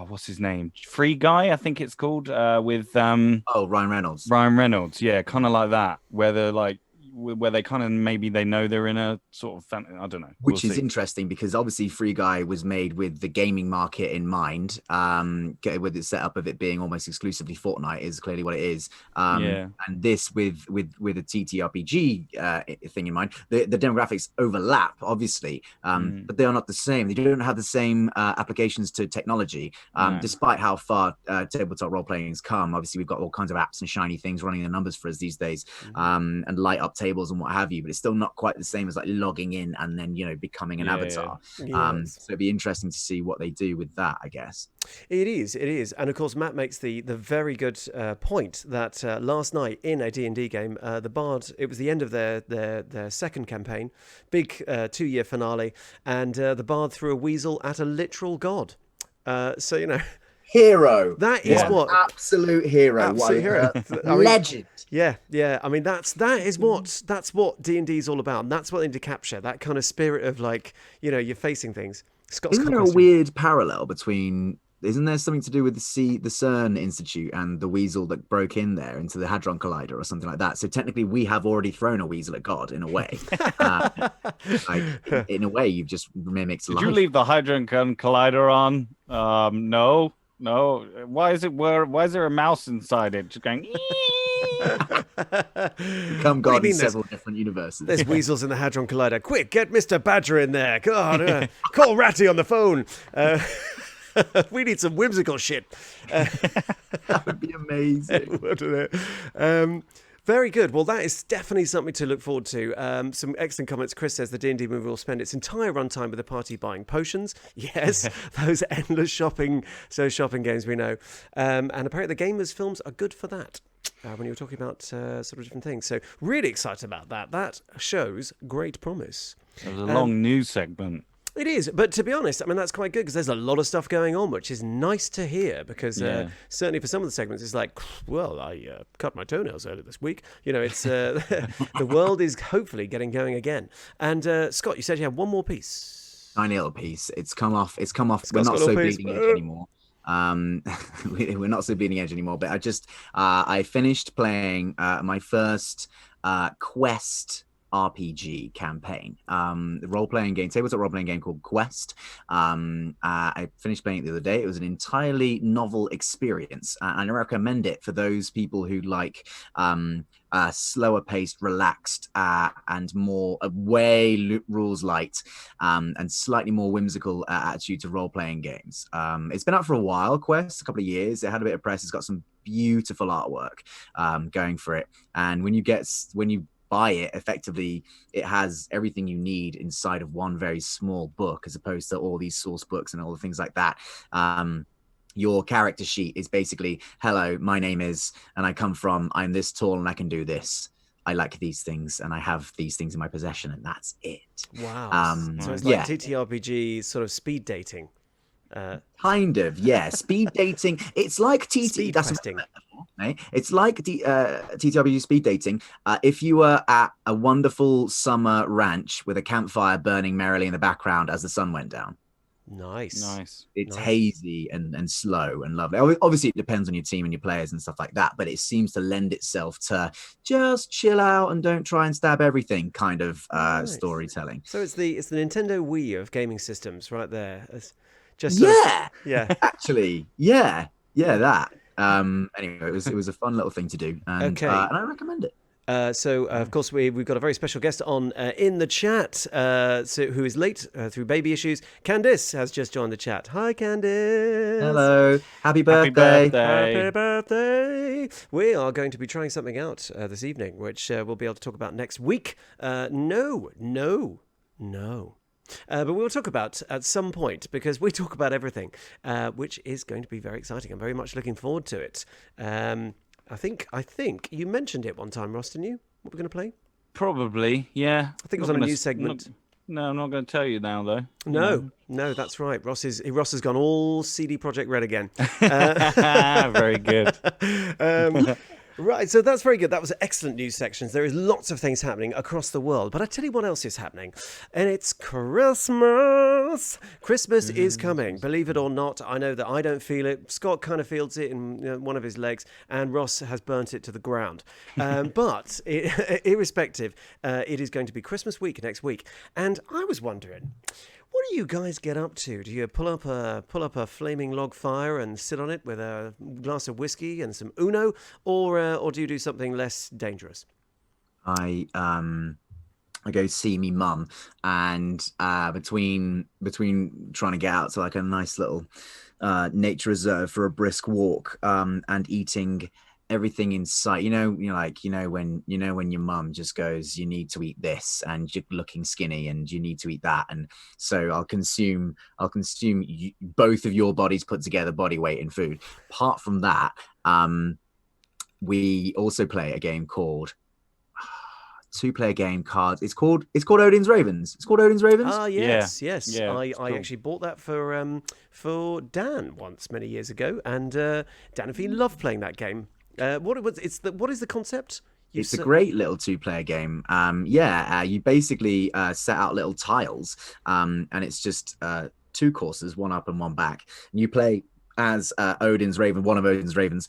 what's his name, Free Guy, I think it's called, with Ryan Reynolds. Yeah, kind of like that, where they're like where they kind of maybe they know they're in a sort of I don't know. Which We'll is see. interesting because obviously Free Guy was made with the gaming market in mind. With the setup of it being almost exclusively Fortnite is clearly what it is. Yeah. And this with a TTRPG thing in mind, the demographics overlap obviously, but they are not the same. They don't have the same applications to technology, No. despite how far tabletop role playing has come. Obviously, we've got all kinds of apps and shiny things running the numbers for us these days, and light up tables and what have you. But it's still not quite the same as like logging in and then becoming an avatar. Yes. So it'd be interesting to see what they do with that, I guess. It is, and of course Matt makes the very good point that last night in a D&D game, the Bard, it was the end of their second campaign, big 2-year finale, and the Bard threw a weasel at a literal god. So Hero. that is what Absolute hero. absolute hero. I mean, Legend. yeah. I mean that's what D&D is all about, and that's what they need to capture, that kind of spirit of like you're facing things. Scott's Isn't there a weird parallel between? Isn't there something to do with the CERN Institute and the weasel that broke in there into the Hadron Collider or something like that? So technically, we have already thrown a weasel at God in a way. In a way, you've just mimicked Did life. you leave the Hadron Collider on? No. Why is there a mouse inside it? Just going. Become What do you God in mean several different universes. There's weasels in the Hadron Collider. Quick, get Mr. Badger in there. God, call Ratty on the phone. We need some whimsical shit. That would be amazing. Very good. Well, that is definitely something to look forward to. Some excellent comments. Chris says the D&D movie will spend its entire runtime with the party buying potions. Yes, those endless shopping games we know. And apparently the gamers' films are good for that. When you were talking about sort of different things. So really excited about that. That shows great promise. It was a long news segment. It is, but to be honest, I mean, that's quite good because there's a lot of stuff going on, which is nice to hear because certainly for some of the segments, it's like, well, I cut my toenails earlier this week. It's the world is hopefully getting going again. And Scott, you said you had one more piece. Tiny little piece. It's come off. We're Scott's not got a so little piece. bleeding edge anymore. We're not so bleeding edge anymore. But I finished playing my first Quest RPG campaign, the role-playing game, tabletop role-playing game called Quest. I finished playing it the other day. It was an entirely novel experience, and I recommend it for those people who like slower paced, relaxed, and more rules light, and slightly more whimsical attitude to role-playing games. It's been out for a while, Quest, a couple of years. It had a bit of press. It's got some beautiful artwork going for it, and when you buy it, effectively it has everything you need inside of one very small book, as opposed to all these source books and all the things like that. Your character sheet is basically, hello, my name is, and I'm this tall and I can do this. I like these things and I have these things in my possession, and that's it. Wow. So it's like TTRPG sort of speed dating. Kind of, yeah. Speed dating. It's like Speed that's questing. right? It's like TTRPG speed dating. If you were at a wonderful summer ranch with a campfire burning merrily in the background as the sun went down. Nice. It's Nice. hazy and slow and lovely. Obviously, it depends on your team and your players and stuff like that, but it seems to lend itself to just chill out and don't try and stab everything kind of Nice. storytelling. So it's the Nintendo Wii of gaming systems right there. It's just Yeah, actually, yeah, that. Anyway, it was a fun little thing to do, and Okay. and I recommend it. Of course, we've got a very special guest on in the chat, who is late through baby issues. Candice has just joined the chat. Hi, Candice. Hello, happy Happy birthday. Happy birthday. We are going to be trying something out this evening, which we'll be able to talk about next week. No. But we'll talk about at some point, because we talk about everything, which is going to be very exciting. I'm very much looking forward to it. I think you mentioned it one time, Ross, didn't you? What we're going to play? Probably, yeah. I think it was on a news segment. No, I'm not going to tell you now, though. No, that's right. Ross has gone all CD Projekt Red again. Very good. Right, so that's very good. That was excellent news sections. There is lots of things happening across the world. But I tell you what else is happening. And it's Christmas. Christmas. Christmas is coming. Believe it or not, I know that I don't feel it. Scott kind of feels it in one of his legs, and Ross has burnt it to the ground. But irrespective, it is going to be Christmas week next week, and I was wondering, what do you guys get up to? Do you pull up a flaming log fire and sit on it with a glass of whiskey and some Uno, or do you do something less dangerous? I go see me mum, and between trying to get out to like a nice little nature reserve for a brisk walk, and eating everything in sight. When your mum just goes, you need to eat this, and you're looking skinny, and you need to eat that, and so I'll consume both of your bodies put together body weight in food. Apart from that, we also play a game called two-player game cards. It's called Odin's Ravens. It's called Odin's Ravens. Ah, yes. Yeah, I cool. actually bought that for Dan once many years ago, and Dan and Fee love playing that game. What is the concept? It's a great little two-player game. You basically set out little tiles, and it's just two courses, one up and one back. And you play as Odin's Raven, one of Odin's Ravens.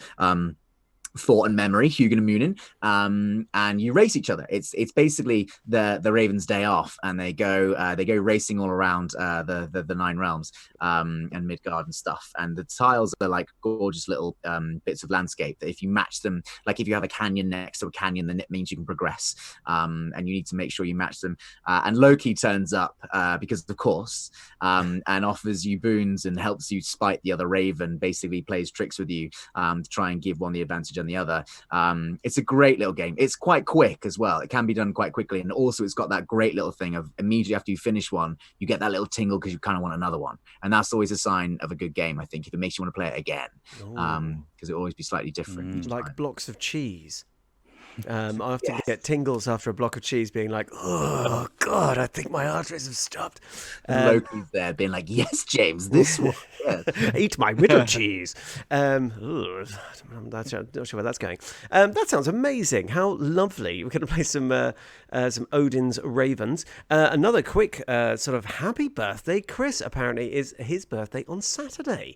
Thought and Memory, Hugin and Munin, and you race each other. It's basically the Ravens' day off, and they go racing all around the Nine Realms and Midgard and stuff. And the tiles are like gorgeous little bits of landscape that if you match them, like if you have a canyon next to a canyon, then it means you can progress. And you need to make sure you match them. And Loki turns up because of course, and offers you boons and helps you spite the other Raven. Basically, plays tricks with you to try and give one the advantage on the other. It's a great little game. It's quite quick as well. It can be done quite quickly, and also it's got that great little thing of immediately after you finish one, you get that little tingle because you kind of want another one, and that's always a sign of a good game, I think, if it makes you want to play it again, because it'll always be slightly different each like time. blocks of cheese. I often get tingles after a block of cheese, being like, "Oh God, I think my arteries have stopped." Loki's there, being like, "Yes, James, this one. Yes. Eat my widow cheese." I'm not sure where that's going. That sounds amazing. How lovely! We're going to play some Odin's Ravens. Another quick sort of happy birthday. Chris apparently is his birthday on Saturday.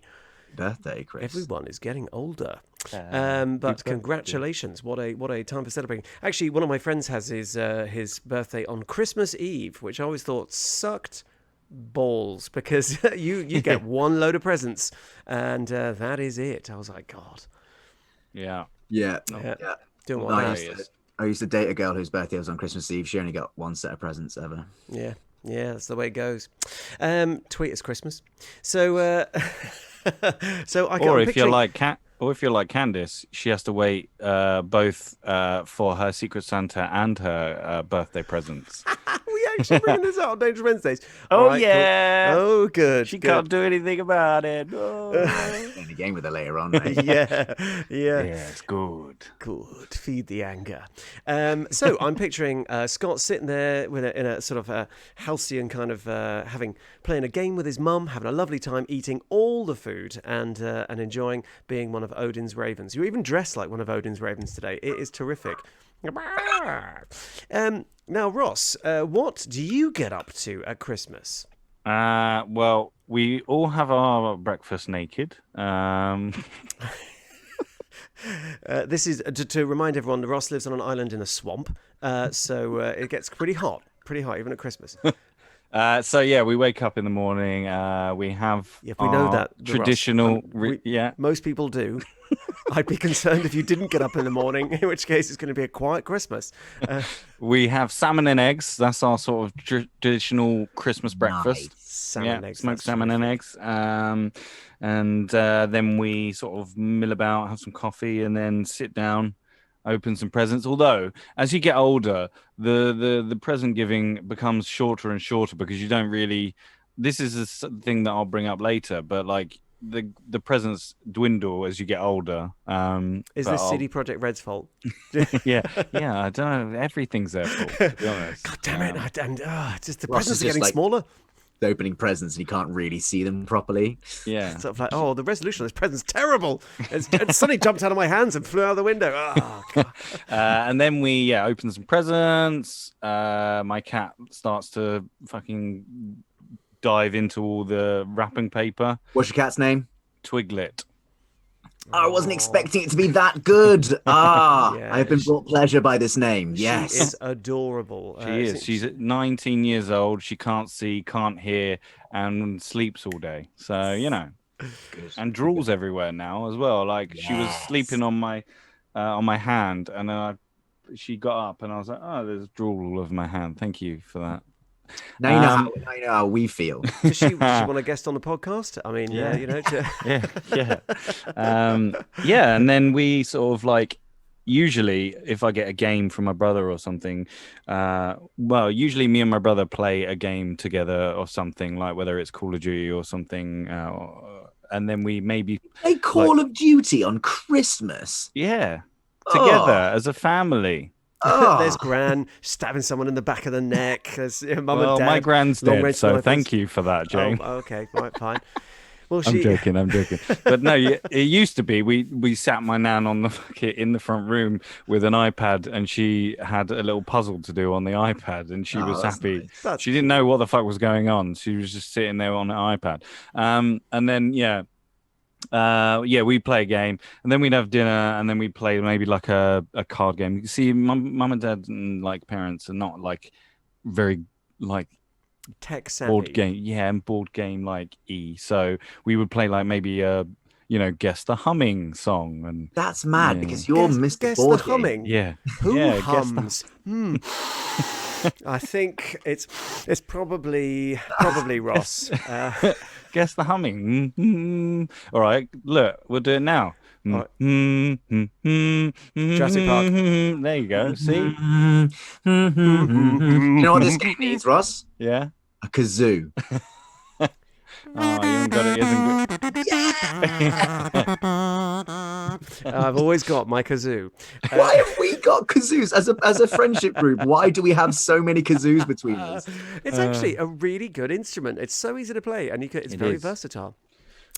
Birthday, Chris. Everyone is getting older. But congratulations. What a time for celebrating. Actually, one of my friends has his birthday on Christmas Eve, which I always thought sucked balls, because you get one load of presents and that is it. I was like, God. Yeah. Doing what I used to date a girl whose birthday was on Christmas Eve. She only got one set of presents ever. Yeah, that's the way it goes. Tweet us Christmas. So so I or if you're like Candice, she has to wait both for her Secret Santa and her birthday presents. we actually bringing this out on Dangerous Wednesdays. Oh, All right, yeah. cool. Oh, good. She good. can't do anything about it. Oh. Playing the game with her later on, mate. Yeah. It's good. Good. Feed the anger. So I'm picturing Scott sitting there in a sort of a halcyon kind of playing a game with his mum, having a lovely time, eating all the food and enjoying being one of Odin's Ravens. You even dress like one of Odin's Ravens today. It is terrific. Now, Ross, what do you get up to at Christmas? Well, we all have our breakfast naked. This is to remind everyone, Ross lives on an island in a swamp, so it gets pretty hot even at Christmas. So yeah, we wake up in the morning. We have we know that traditional. Most people do. I'd be concerned if you didn't get up in the morning, in which case it's going to be a quiet Christmas. We have salmon and eggs. That's our sort of traditional Christmas breakfast. Smoked salmon and eggs. And then we sort of mill about, have some coffee, and then sit down, open some presents. Although, as you get older, the present giving becomes shorter and shorter, because you don't really. This is a thing that I'll bring up later, but like the presents dwindle as you get older. Is this CD Projekt Red's fault? yeah. I don't know. Everything's their fault, to be honest. God damn it! Just the Ross presents is are just getting like- smaller. Opening presents and you can't really see them properly. Yeah. Sort of like, oh, the resolution of this present's terrible. It suddenly jumped out of my hands and flew out the window. Oh, God. And then we open some presents. My cat starts to fucking dive into all the wrapping paper. What's your cat's name? Twiglet. I wasn't expecting it to be that good. Yeah, I have been brought pleasure by this name. Yes. She is adorable. She is. She's 19 years old. She can't see, can't hear, and sleeps all day. So, you know, Good. and drools everywhere now as well. Like she was Yes. sleeping on my hand, and then she got up, and I was like, "Oh, there's drool all over my hand. Thank you for that." Now you know how we feel. Does she want to guest on the podcast? I mean, Yeah. you know, Yeah, and then we sort of like usually if I get a game from my brother or something, well, usually me and my brother play a game together or something, like whether it's Call of Duty or something, and then we maybe Play Call of Duty on Christmas. together Oh. as a family. there's Gran stabbing someone in the back of the neck. There's mum Well, and dad. my gran's long dead, range so snipers. thank you for that, James. Oh, okay, right, fine. Well, I'm joking. But no, it used to be we sat my nan on in the front room with an iPad, and she had a little puzzle to do on the iPad, and she was that's happy. nice. That's She didn't know what the fuck was going on. She was just sitting there on the iPad. And then we play a game, and then we'd have dinner, and then we'd play maybe like a card game. You see, mum and dad and like parents are not like very like tech savvy. board game, and board game like so we would play like maybe guess the humming song, and That's mad Yeah. because you're Mr. Guess Board the Game. humming. Who guess the- hums? I think it's probably Ross. guess the humming. All right, look, we'll do it now. All Jurassic Park. There you go. See, You know what this game needs, Ross? yeah. A kazoo. Oh, you haven't got it. I've always got my kazoo. Why have we got kazoos as a friendship group? Why do we have so many kazoos between us? It's actually a really good instrument. It's so easy to play, and it's very is. versatile.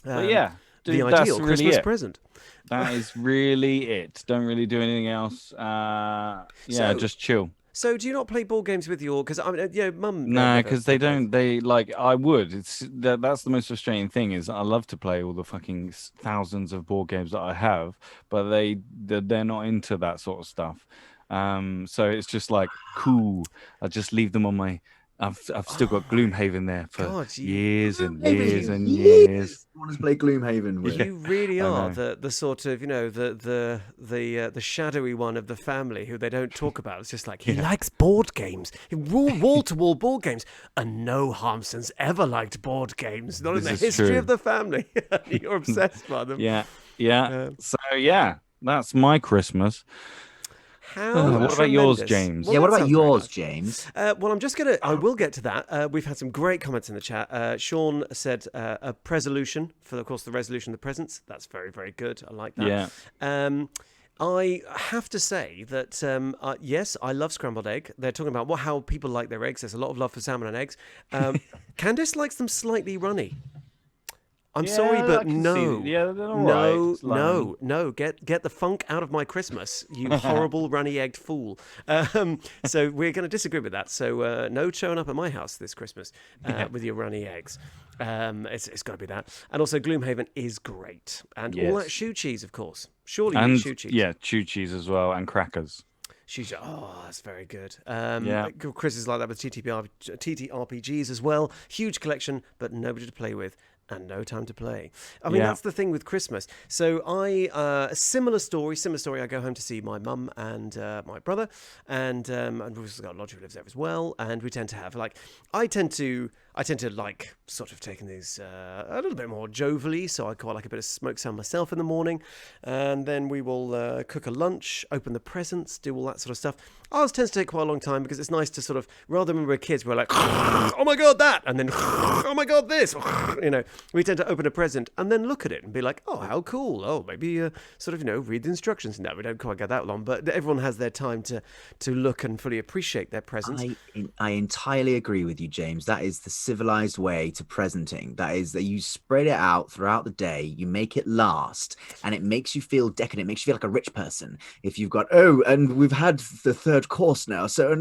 But yeah, the dude, that's ideal really Christmas it. present. That is really it. Don't really do anything else. So- Just chill. So, do you not play board games with your? Because I mean, Mum. No, never because they plays. don't. They like. I would. That's the most frustrating thing is I love to play all the fucking thousands of board games that I have, but they're not into that sort of stuff. So it's just like cool. I just leave them on my. I've still got Gloomhaven there for God, years and Maybe years and years. years. You want to play Gloomhaven with? You really I are know. the sort of the shadowy one of the family who they don't talk about. It's just like he likes board games, wall to wall board games, and no Harmson's ever liked board games, not in the This is history true. of the family. You're obsessed by them. Yeah. Yeah. So that's my Christmas. How What about yours, tremendous. James? Well, Yeah, what that about sounds very yours, nice. James? Well, I will get to that. We've had some great comments in the chat. Sean said a presolution for, of course, the resolution of the presents. That's very, very good. I like that. Yeah. I have to say that, yes, I love scrambled egg. They're talking about how people like their eggs. There's a lot of love for salmon and eggs. Candice likes them slightly runny. I'm sorry, Yeah, I but can see no. that. Yeah, they're all no, right. It's like- no. Get the funk out of my Christmas, you horrible runny-egged fool. So we're going to disagree with that. So no showing up at my house this Christmas with your runny eggs. It's got to be that. And also Gloomhaven is great. And all Yes. that shoe cheese, of course. Surely you And eat shoe cheese. chew cheese as well, and crackers. She's that's very good. Yeah. Chris is like that with TTRPGs as well. Huge collection, but nobody to play with and no time to play. I mean, Yeah. that's the thing with Christmas. So a similar story. I go home to see my mum and my brother, and we've also got a lodger who lives there as well. And we tend to have I tend to like sort of taking these a little bit more jovially. So I quite like a bit of smoked salmon myself in the morning, and then we will cook a lunch, open the presents, do all that sort of stuff. Ours tends to take quite a long time because it's nice to sort of, rather than when we're kids, we're like, oh my god, that, and then oh my god, this, you know. we tend to open a present and then look at it and be like, oh, how cool. Oh, maybe sort of, read the instructions. No, we don't quite get that long, but everyone has their time to look and fully appreciate their presents. I entirely agree with you, James. That is the civilized way to presenting. That is that you spread it out throughout the day, you make it last, and it makes you feel decadent. It makes you feel like a rich person. If you've got, and we've had the third course now, so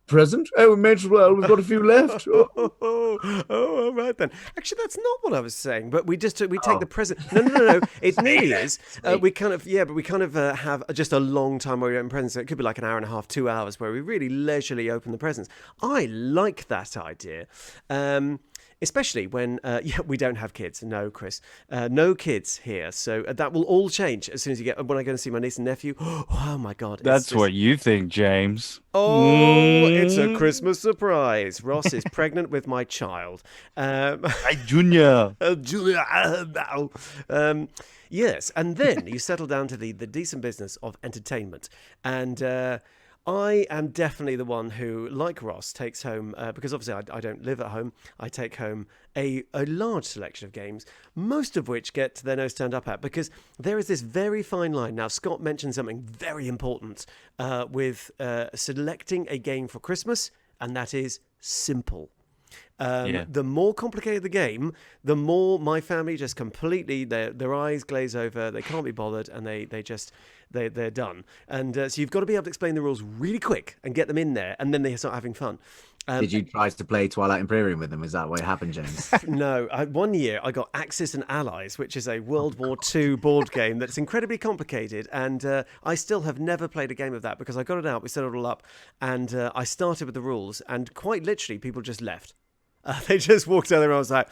present. Oh, we may as well. We've got a few left. All right then. Actually, that's not what I was saying. But we take the present. No. It nearly is. We kind of have just a long time where we open presents. So it could be like an hour and a half, 2 hours, where we really leisurely open the presents. I like that idea. Especially when, we don't have kids. No, Chris. No kids here. So that will all change as soon as when I go to see my niece and nephew. Oh, my God. That's what you think, James. Oh, it's a Christmas surprise. Ross is pregnant with my child. Hi, Junior. Yes, and then you settle down to the decent business of entertainment. And I am definitely the one who, like Ross, takes home, because obviously I don't live at home, I take home a large selection of games, most of which get their nose turned up at, because there is this very fine line. Now, Scott mentioned something very important with selecting a game for Christmas, and that is simple. The more complicated the game, the more my family just completely, their eyes glaze over, they can't be bothered, and they're done. And so you've got to be able to explain the rules really quick and get them in there, and then they start having fun. Did you try to play Twilight Imperium with them? Is that what happened, James? No. One year I got Axis and Allies, which is a World War II board game that's incredibly complicated, and I still have never played a game of that because I got it out, we set it all up, and I started with the rules, and quite literally people just left. They just walked out there and I was like,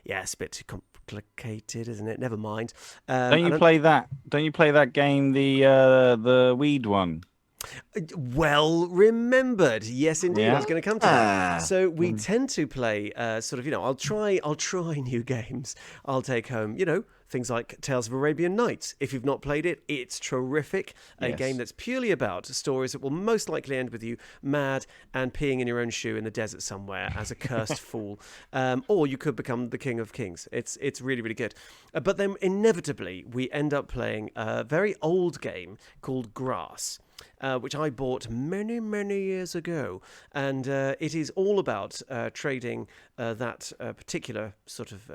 yeah, it's a bit too complicated, isn't it? Never mind. Don't you play that game, the weed one? Well remembered. Yes, indeed. Yeah. I was going to come to that. So we tend to play I'll try new games. I'll take home, things like Tales of Arabian Nights. If you've not played it, it's terrific. A game that's purely about stories that will most likely end with you mad and peeing in your own shoe in the desert somewhere as a cursed fool. Or you could become the king of kings. It's really, really good. But then inevitably we end up playing a very old game called Grass. Which I bought many, many years ago. And it is all about trading that particular sort of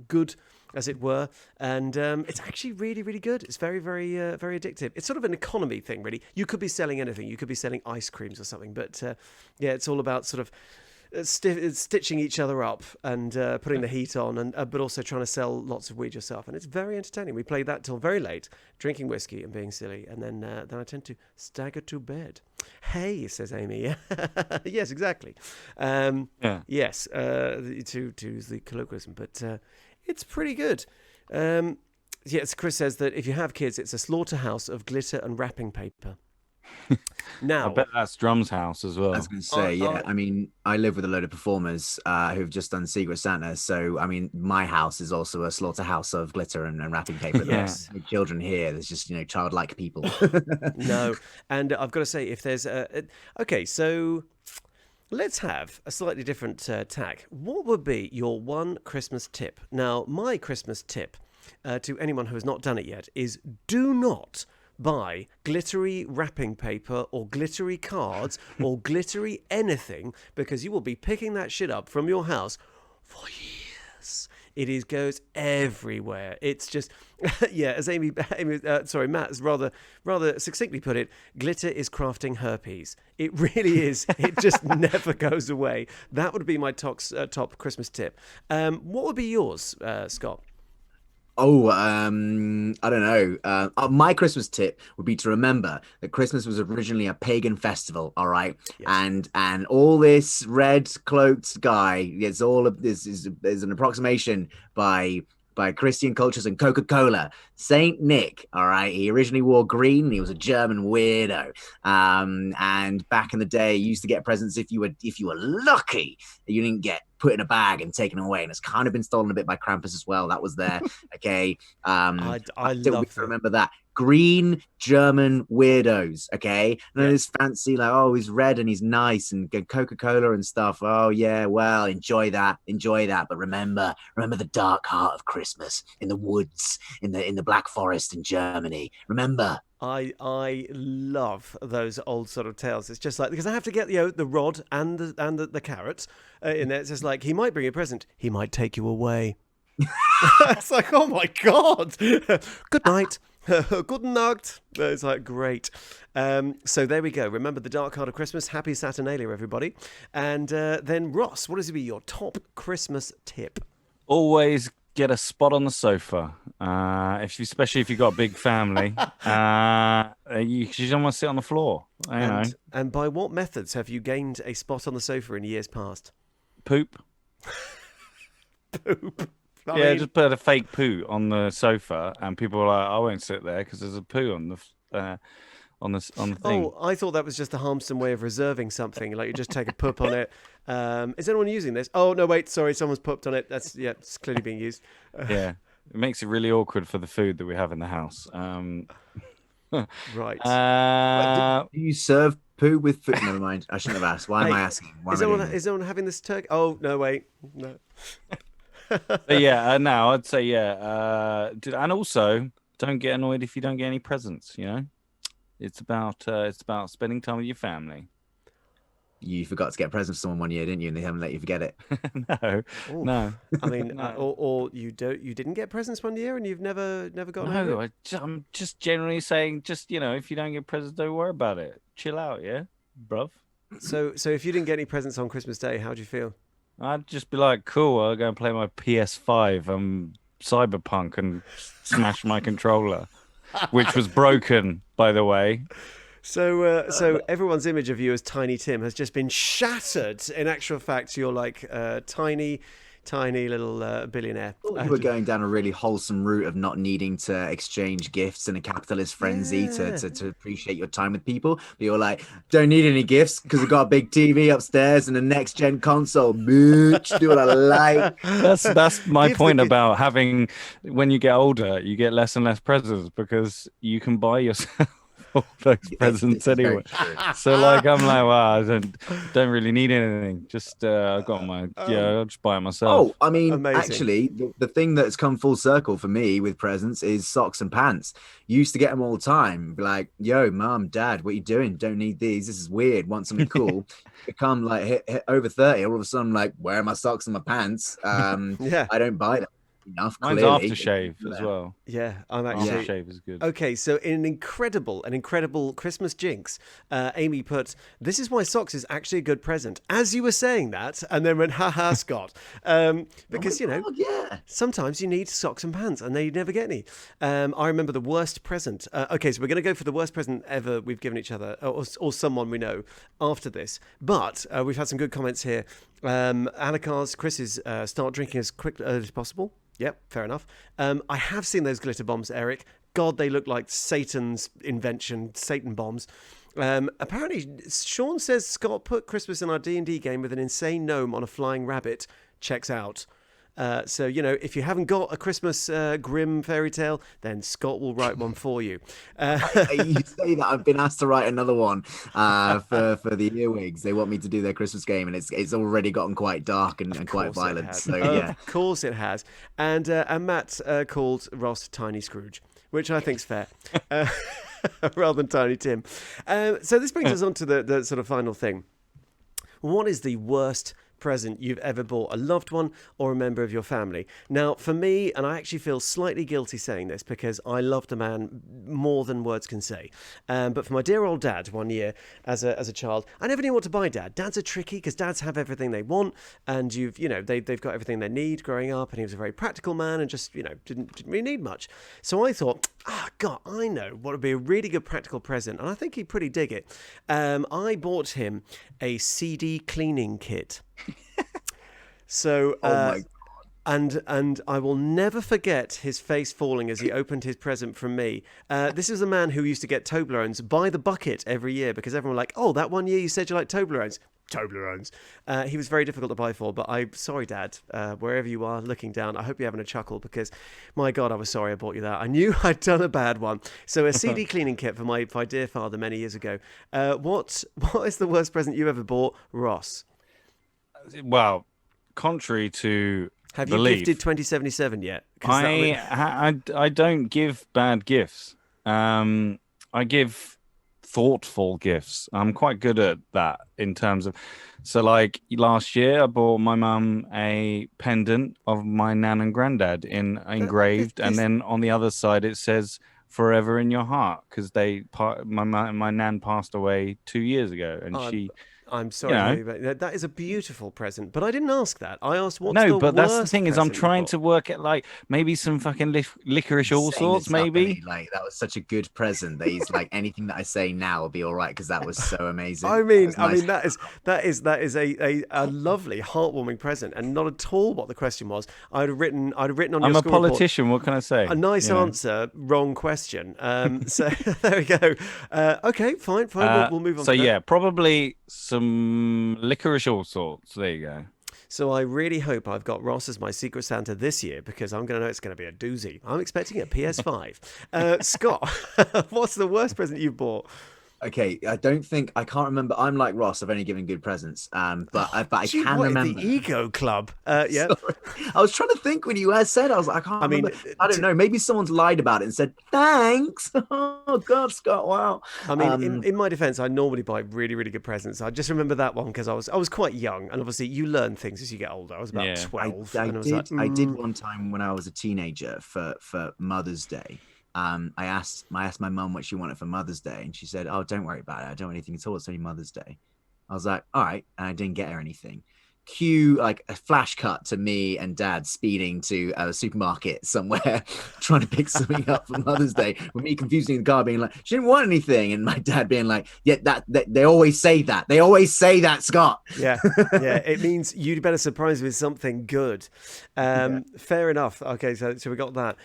good, as it were. And it's actually really, really good. It's very, very, very addictive. It's sort of an economy thing, really. You could be selling anything. You could be selling ice creams or something. But it's all about sort of stitching each other up and putting the heat on, and but also trying to sell lots of weed yourself, and it's very entertaining. We played that till very late, drinking whiskey and being silly, and then I tend to stagger to bed. Hey, says Amy. Yes, exactly. Yes, to use the colloquialism, but it's pretty good. Yes, Chris says that if you have kids, it's a slaughterhouse of glitter and wrapping paper. Now, I bet that's Drum's house as well. I was going to say, I mean, I live with a load of performers who've just done Secret Santa. So, I mean, my house is also a slaughterhouse of glitter and wrapping paper. Yes. There's children here. There's just, childlike people. No. And I've got to say, if there's okay, so let's have a slightly different tack. What would be your one Christmas tip? Now, my Christmas tip to anyone who has not done it yet is do not buy glittery wrapping paper or glittery cards or glittery anything, because you will be picking that shit up from your house for years. It goes everywhere. It's just, as Matt has rather succinctly put it, glitter is crafting herpes. It really is. It just never goes away. That would be my top Christmas tip. What would be yours, Scott? Oh, I don't know. My Christmas tip would be to remember that Christmas was originally a pagan festival. All right, yes. and all this red cloaked guy. It's all of this is an approximation by Christian cultures and Coca-Cola. Saint Nick, all right, he originally wore green. He was a German weirdo. And back in the day, you used to get presents if you were lucky. You didn't get put in a bag and taken away. And it's kind of been stolen a bit by Krampus as well. That was there. Okay. I love remember that. green German weirdos, okay? And then this fancy, like, oh, he's red and he's nice and Coca-Cola and stuff. Oh yeah, well, enjoy that. But remember the dark heart of Christmas in the woods, in the Black Forest in Germany. Remember. I love those old sort of tales. It's just like, because I have to get the rod and the carrot in there. It's just like, he might bring a present, he might take you away. It's like, oh my god. Good night. Good night. It's like, great. So there we go. Remember the dark heart of Christmas. Happy Saturnalia, everybody. And then Ross, what is to be your top Christmas tip? Always get a spot on the sofa, especially if you've got a big family. You don't want to sit on the floor. And by what methods have you gained a spot on the sofa in years past? Poop. Poop. I mean, just put a fake poo on the sofa, and people are like, "I won't sit there because there's a poo on the thing." Oh, I thought that was just a Harmston way of reserving something. Like, you just take a poop on it. Is anyone using this? Oh no, wait, sorry, someone's pooped on it. It's clearly being used. Yeah, it makes it really awkward for the food that we have in the house. Right. Do you serve poo with food? Never mind. I shouldn't have asked. Why am I asking? Is anyone having this turkey? Oh no, wait, no. No, I'd say and also don't get annoyed if you don't get any presents. It's about spending time with your family. You forgot to get a present for someone one year, didn't you? And they haven't let you forget it. No. I mean, or you didn't get presents one year, and you've never gotten. No, I'm just generally saying, if you don't get presents, don't worry about it. Chill out, yeah, bruv. So if you didn't get any presents on Christmas Day, how do you feel? I'd just be like, cool, I'll go and play my PS5 Cyberpunk and smash my controller, which was broken, by the way. So everyone's image of you as Tiny Tim has just been shattered. In actual fact, you're like tiny little billionaire. You were going down a really wholesome route of not needing to exchange gifts in a capitalist frenzy to appreciate your time with people. But you're like, don't need any gifts because I've got a big TV upstairs and a next gen console. Bitch, do what I like. That's my point about having, when you get older, you get less and less presents because you can buy yourself all those presents anyway. So I'm like, wow, I don't really need anything. Just I got my I'll just buy it myself. Oh, I mean, amazing. Actually, the thing that's come full circle for me with presents is socks and pants. You used to get them all the time. Be like, yo, mom, dad, what you doing? Don't need these. This is weird. Want something cool? Become like hit over 30. All of a sudden, like, where are my socks and my pants? I don't buy them enough. Mine's clearly. aftershave as well. Yeah, I'm actually. Aftershave is good. Okay, so in an incredible Christmas jinx, Amy put, "This is why socks is actually a good present." As you were saying that, and then went, "Ha, Scott," because sometimes you need socks and pants, and they never get any. I remember the worst present. Okay, so we're going to go for the worst present ever we've given each other, or someone we know after this. But we've had some good comments here. Anakar's, Chris's, start drinking as quickly as possible. Yep, fair enough. I have seen those glitter bombs, Eric. God, they look like Satan's invention, Satan bombs. Apparently, Sean says Scott put Christmas in our D&D game with an insane gnome on a flying rabbit. Checks out. So, if you haven't got a Christmas grim fairy tale, then Scott will write one for you. You say that. I've been asked to write another one for the earwigs. They want me to do their Christmas game, and it's already gotten quite dark and quite violent. So yeah, of course it has. And Matt called Ross Tiny Scrooge, which I think's fair, rather than Tiny Tim. So this brings us on to the sort of final thing. What is the worst present you've ever bought a loved one or a member of your family? Now, for me, and I actually feel slightly guilty saying this because I loved a man more than words can say, but for my dear old dad one year as a child, I never knew what to buy dad. Dads are tricky because dads have everything they want, and they've got everything they need growing up, and he was a very practical man and just didn't really need much. So I thought, God, I know what would be a really good practical present, and I think he'd pretty dig it. I bought him a CD cleaning kit. So, my God. And I will never forget his face falling as he opened his present from me. This is a man who used to get Toblerones by the bucket every year because everyone was like, "Oh, that one year you said you liked Toblerones." Toblerones. He was very difficult to buy for, but I'm sorry, Dad, wherever you are looking down, I hope you're having a chuckle because, my God, I was sorry I bought you that. I knew I'd done a bad one. So a CD cleaning kit for my dear father many years ago. What is the worst present you ever bought, Ross? Well, contrary to Have you belief, gifted 2077 yet? 'Cause I don't give bad gifts. I give thoughtful gifts. I'm quite good at that in terms of. So, like last year, I bought my mum a pendant of my nan and granddad engraved, and then on the other side it says "Forever in Your Heart" because my nan passed away 2 years ago, and she. I'm sorry, You know. honey, but that is a beautiful present. But I didn't ask that. I asked what's No, the but that's the worst thing is I'm present you trying bought? to work at like maybe some fucking licorice all Saying sorts, this up, maybe. and like that was such a good present that he's like anything that I say now will be all right because that was so amazing. I mean, That was nice. that is a lovely, heartwarming present, and not at all what the question was. I'd have written on I'm your a school report, politician. What can I say? a nice You know? answer, wrong question. So there we go. Okay, fine. We'll move on. So from that. yeah, probably some licorice all sorts. There you go. So I really hope I've got Ross as my Secret Santa this year because I'm going to know it's going to be a doozy. I'm expecting a PS5. Scott, what's the worst present you've bought? Okay, I can't remember. I'm like Ross. I've only given good presents. But I Gee, can what, remember. the Ego Club. Yeah. Sorry. I was trying to think when you said. I was like, I can't mean, remember. I don't know. Maybe someone's lied about it and said thanks. Oh God, Scott! Wow. I mean, in my defense, I normally buy really, really good presents. I just remember that one because I was quite young, and obviously you learn things as you get older. I was about Yeah. 12, I and I was did. like, I did one time when I was a teenager for Mother's Day. I asked my mum what she wanted for Mother's Day, and she said, "Oh, don't worry about it. I don't want anything at all. It's only Mother's Day." I was like, "All right," and I didn't get her anything. Cue like a flash cut to me and Dad speeding to a supermarket somewhere, trying to pick something up for Mother's Day. With me confusing the car, being like, "She didn't want anything," and my dad being like, "Yeah, that they always say that. They always say that, Scott." yeah, it means you'd better surprise with something good. Fair enough. Okay, so we got that.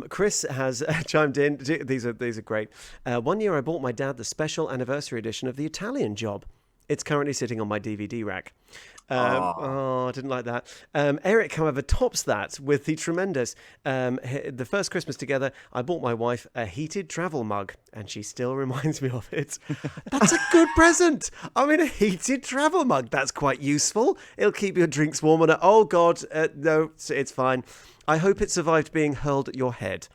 Chris has chimed in. These are great. One year I bought my dad the special anniversary edition of The Italian Job. It's currently sitting on my DVD rack. I didn't like that. Eric, however, tops that with the tremendous. The first Christmas together, I bought my wife a heated travel mug, and she still reminds me of it. That's a good present. I mean, a heated travel mug. That's quite useful. It'll keep your drinks warm. And oh God, no, it's fine. I hope it survived being hurled at your head.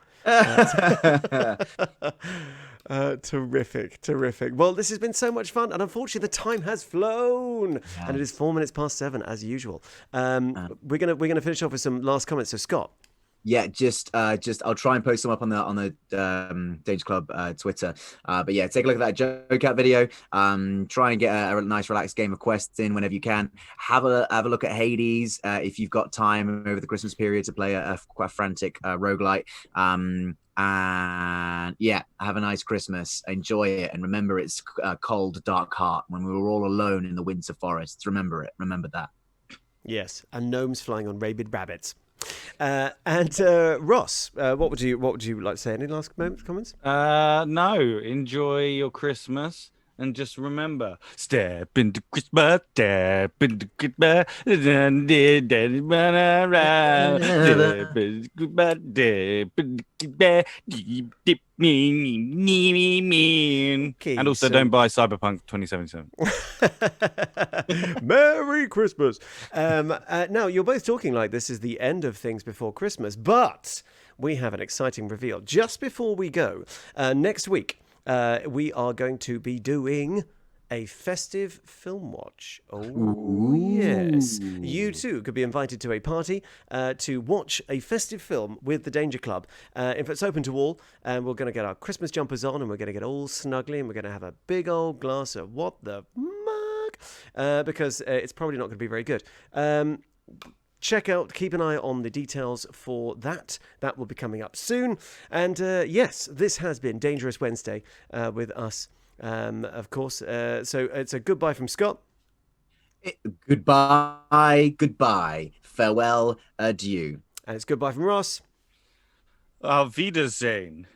Terrific. Well, this has been so much fun, and unfortunately, the time has flown, and it is 4 minutes past 7 as usual. We're gonna finish off with some last comments. So, Scott. Yeah, just I'll try and post them up on the Danger Club Twitter. But yeah, take a look at that joke out video. Try and get a nice relaxed game of quests in whenever you can. Have a look at Hades if you've got time over the Christmas period to play a quite frantic roguelite. And yeah, have a nice Christmas. Enjoy it, and remember it's a cold, dark heart when we were all alone in the winter forests. Remember it. Remember that. Yes, and gnomes flying on rabid rabbits. And Ross, what would you like to say? Any last comments? No. Enjoy your Christmas. And just remember, step into Christmas, step into Christmas, step into Okay, and also don't buy Cyberpunk 2077. Merry Christmas. Now, you're both talking like this is the end of things before Christmas, but we have an exciting reveal. Just before we go, next week, we are going to be doing a festive film watch. Oh, yes. You too could be invited to a party to watch a festive film with the Danger Club. In fact, it's open to all, and we're going to get our Christmas jumpers on, and we're going to get all snuggly, and we're going to have a big old glass of what the mug, because it's probably not going to be very good. Keep an eye on the details for that. That will be coming up soon. And yes, this has been Dangerous Wednesday with us, of course. So it's a goodbye from Scott. Goodbye. Farewell, adieu. And it's goodbye from Ross. Auf Wiedersehen.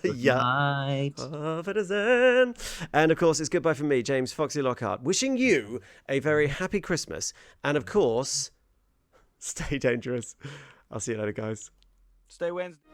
Yeah. Night. Auf Wiedersehen. And of course, it's goodbye from me, James Foxy Lockhart, wishing you a very happy Christmas. And of course, stay dangerous. I'll see you later, guys. Stay Wednesday.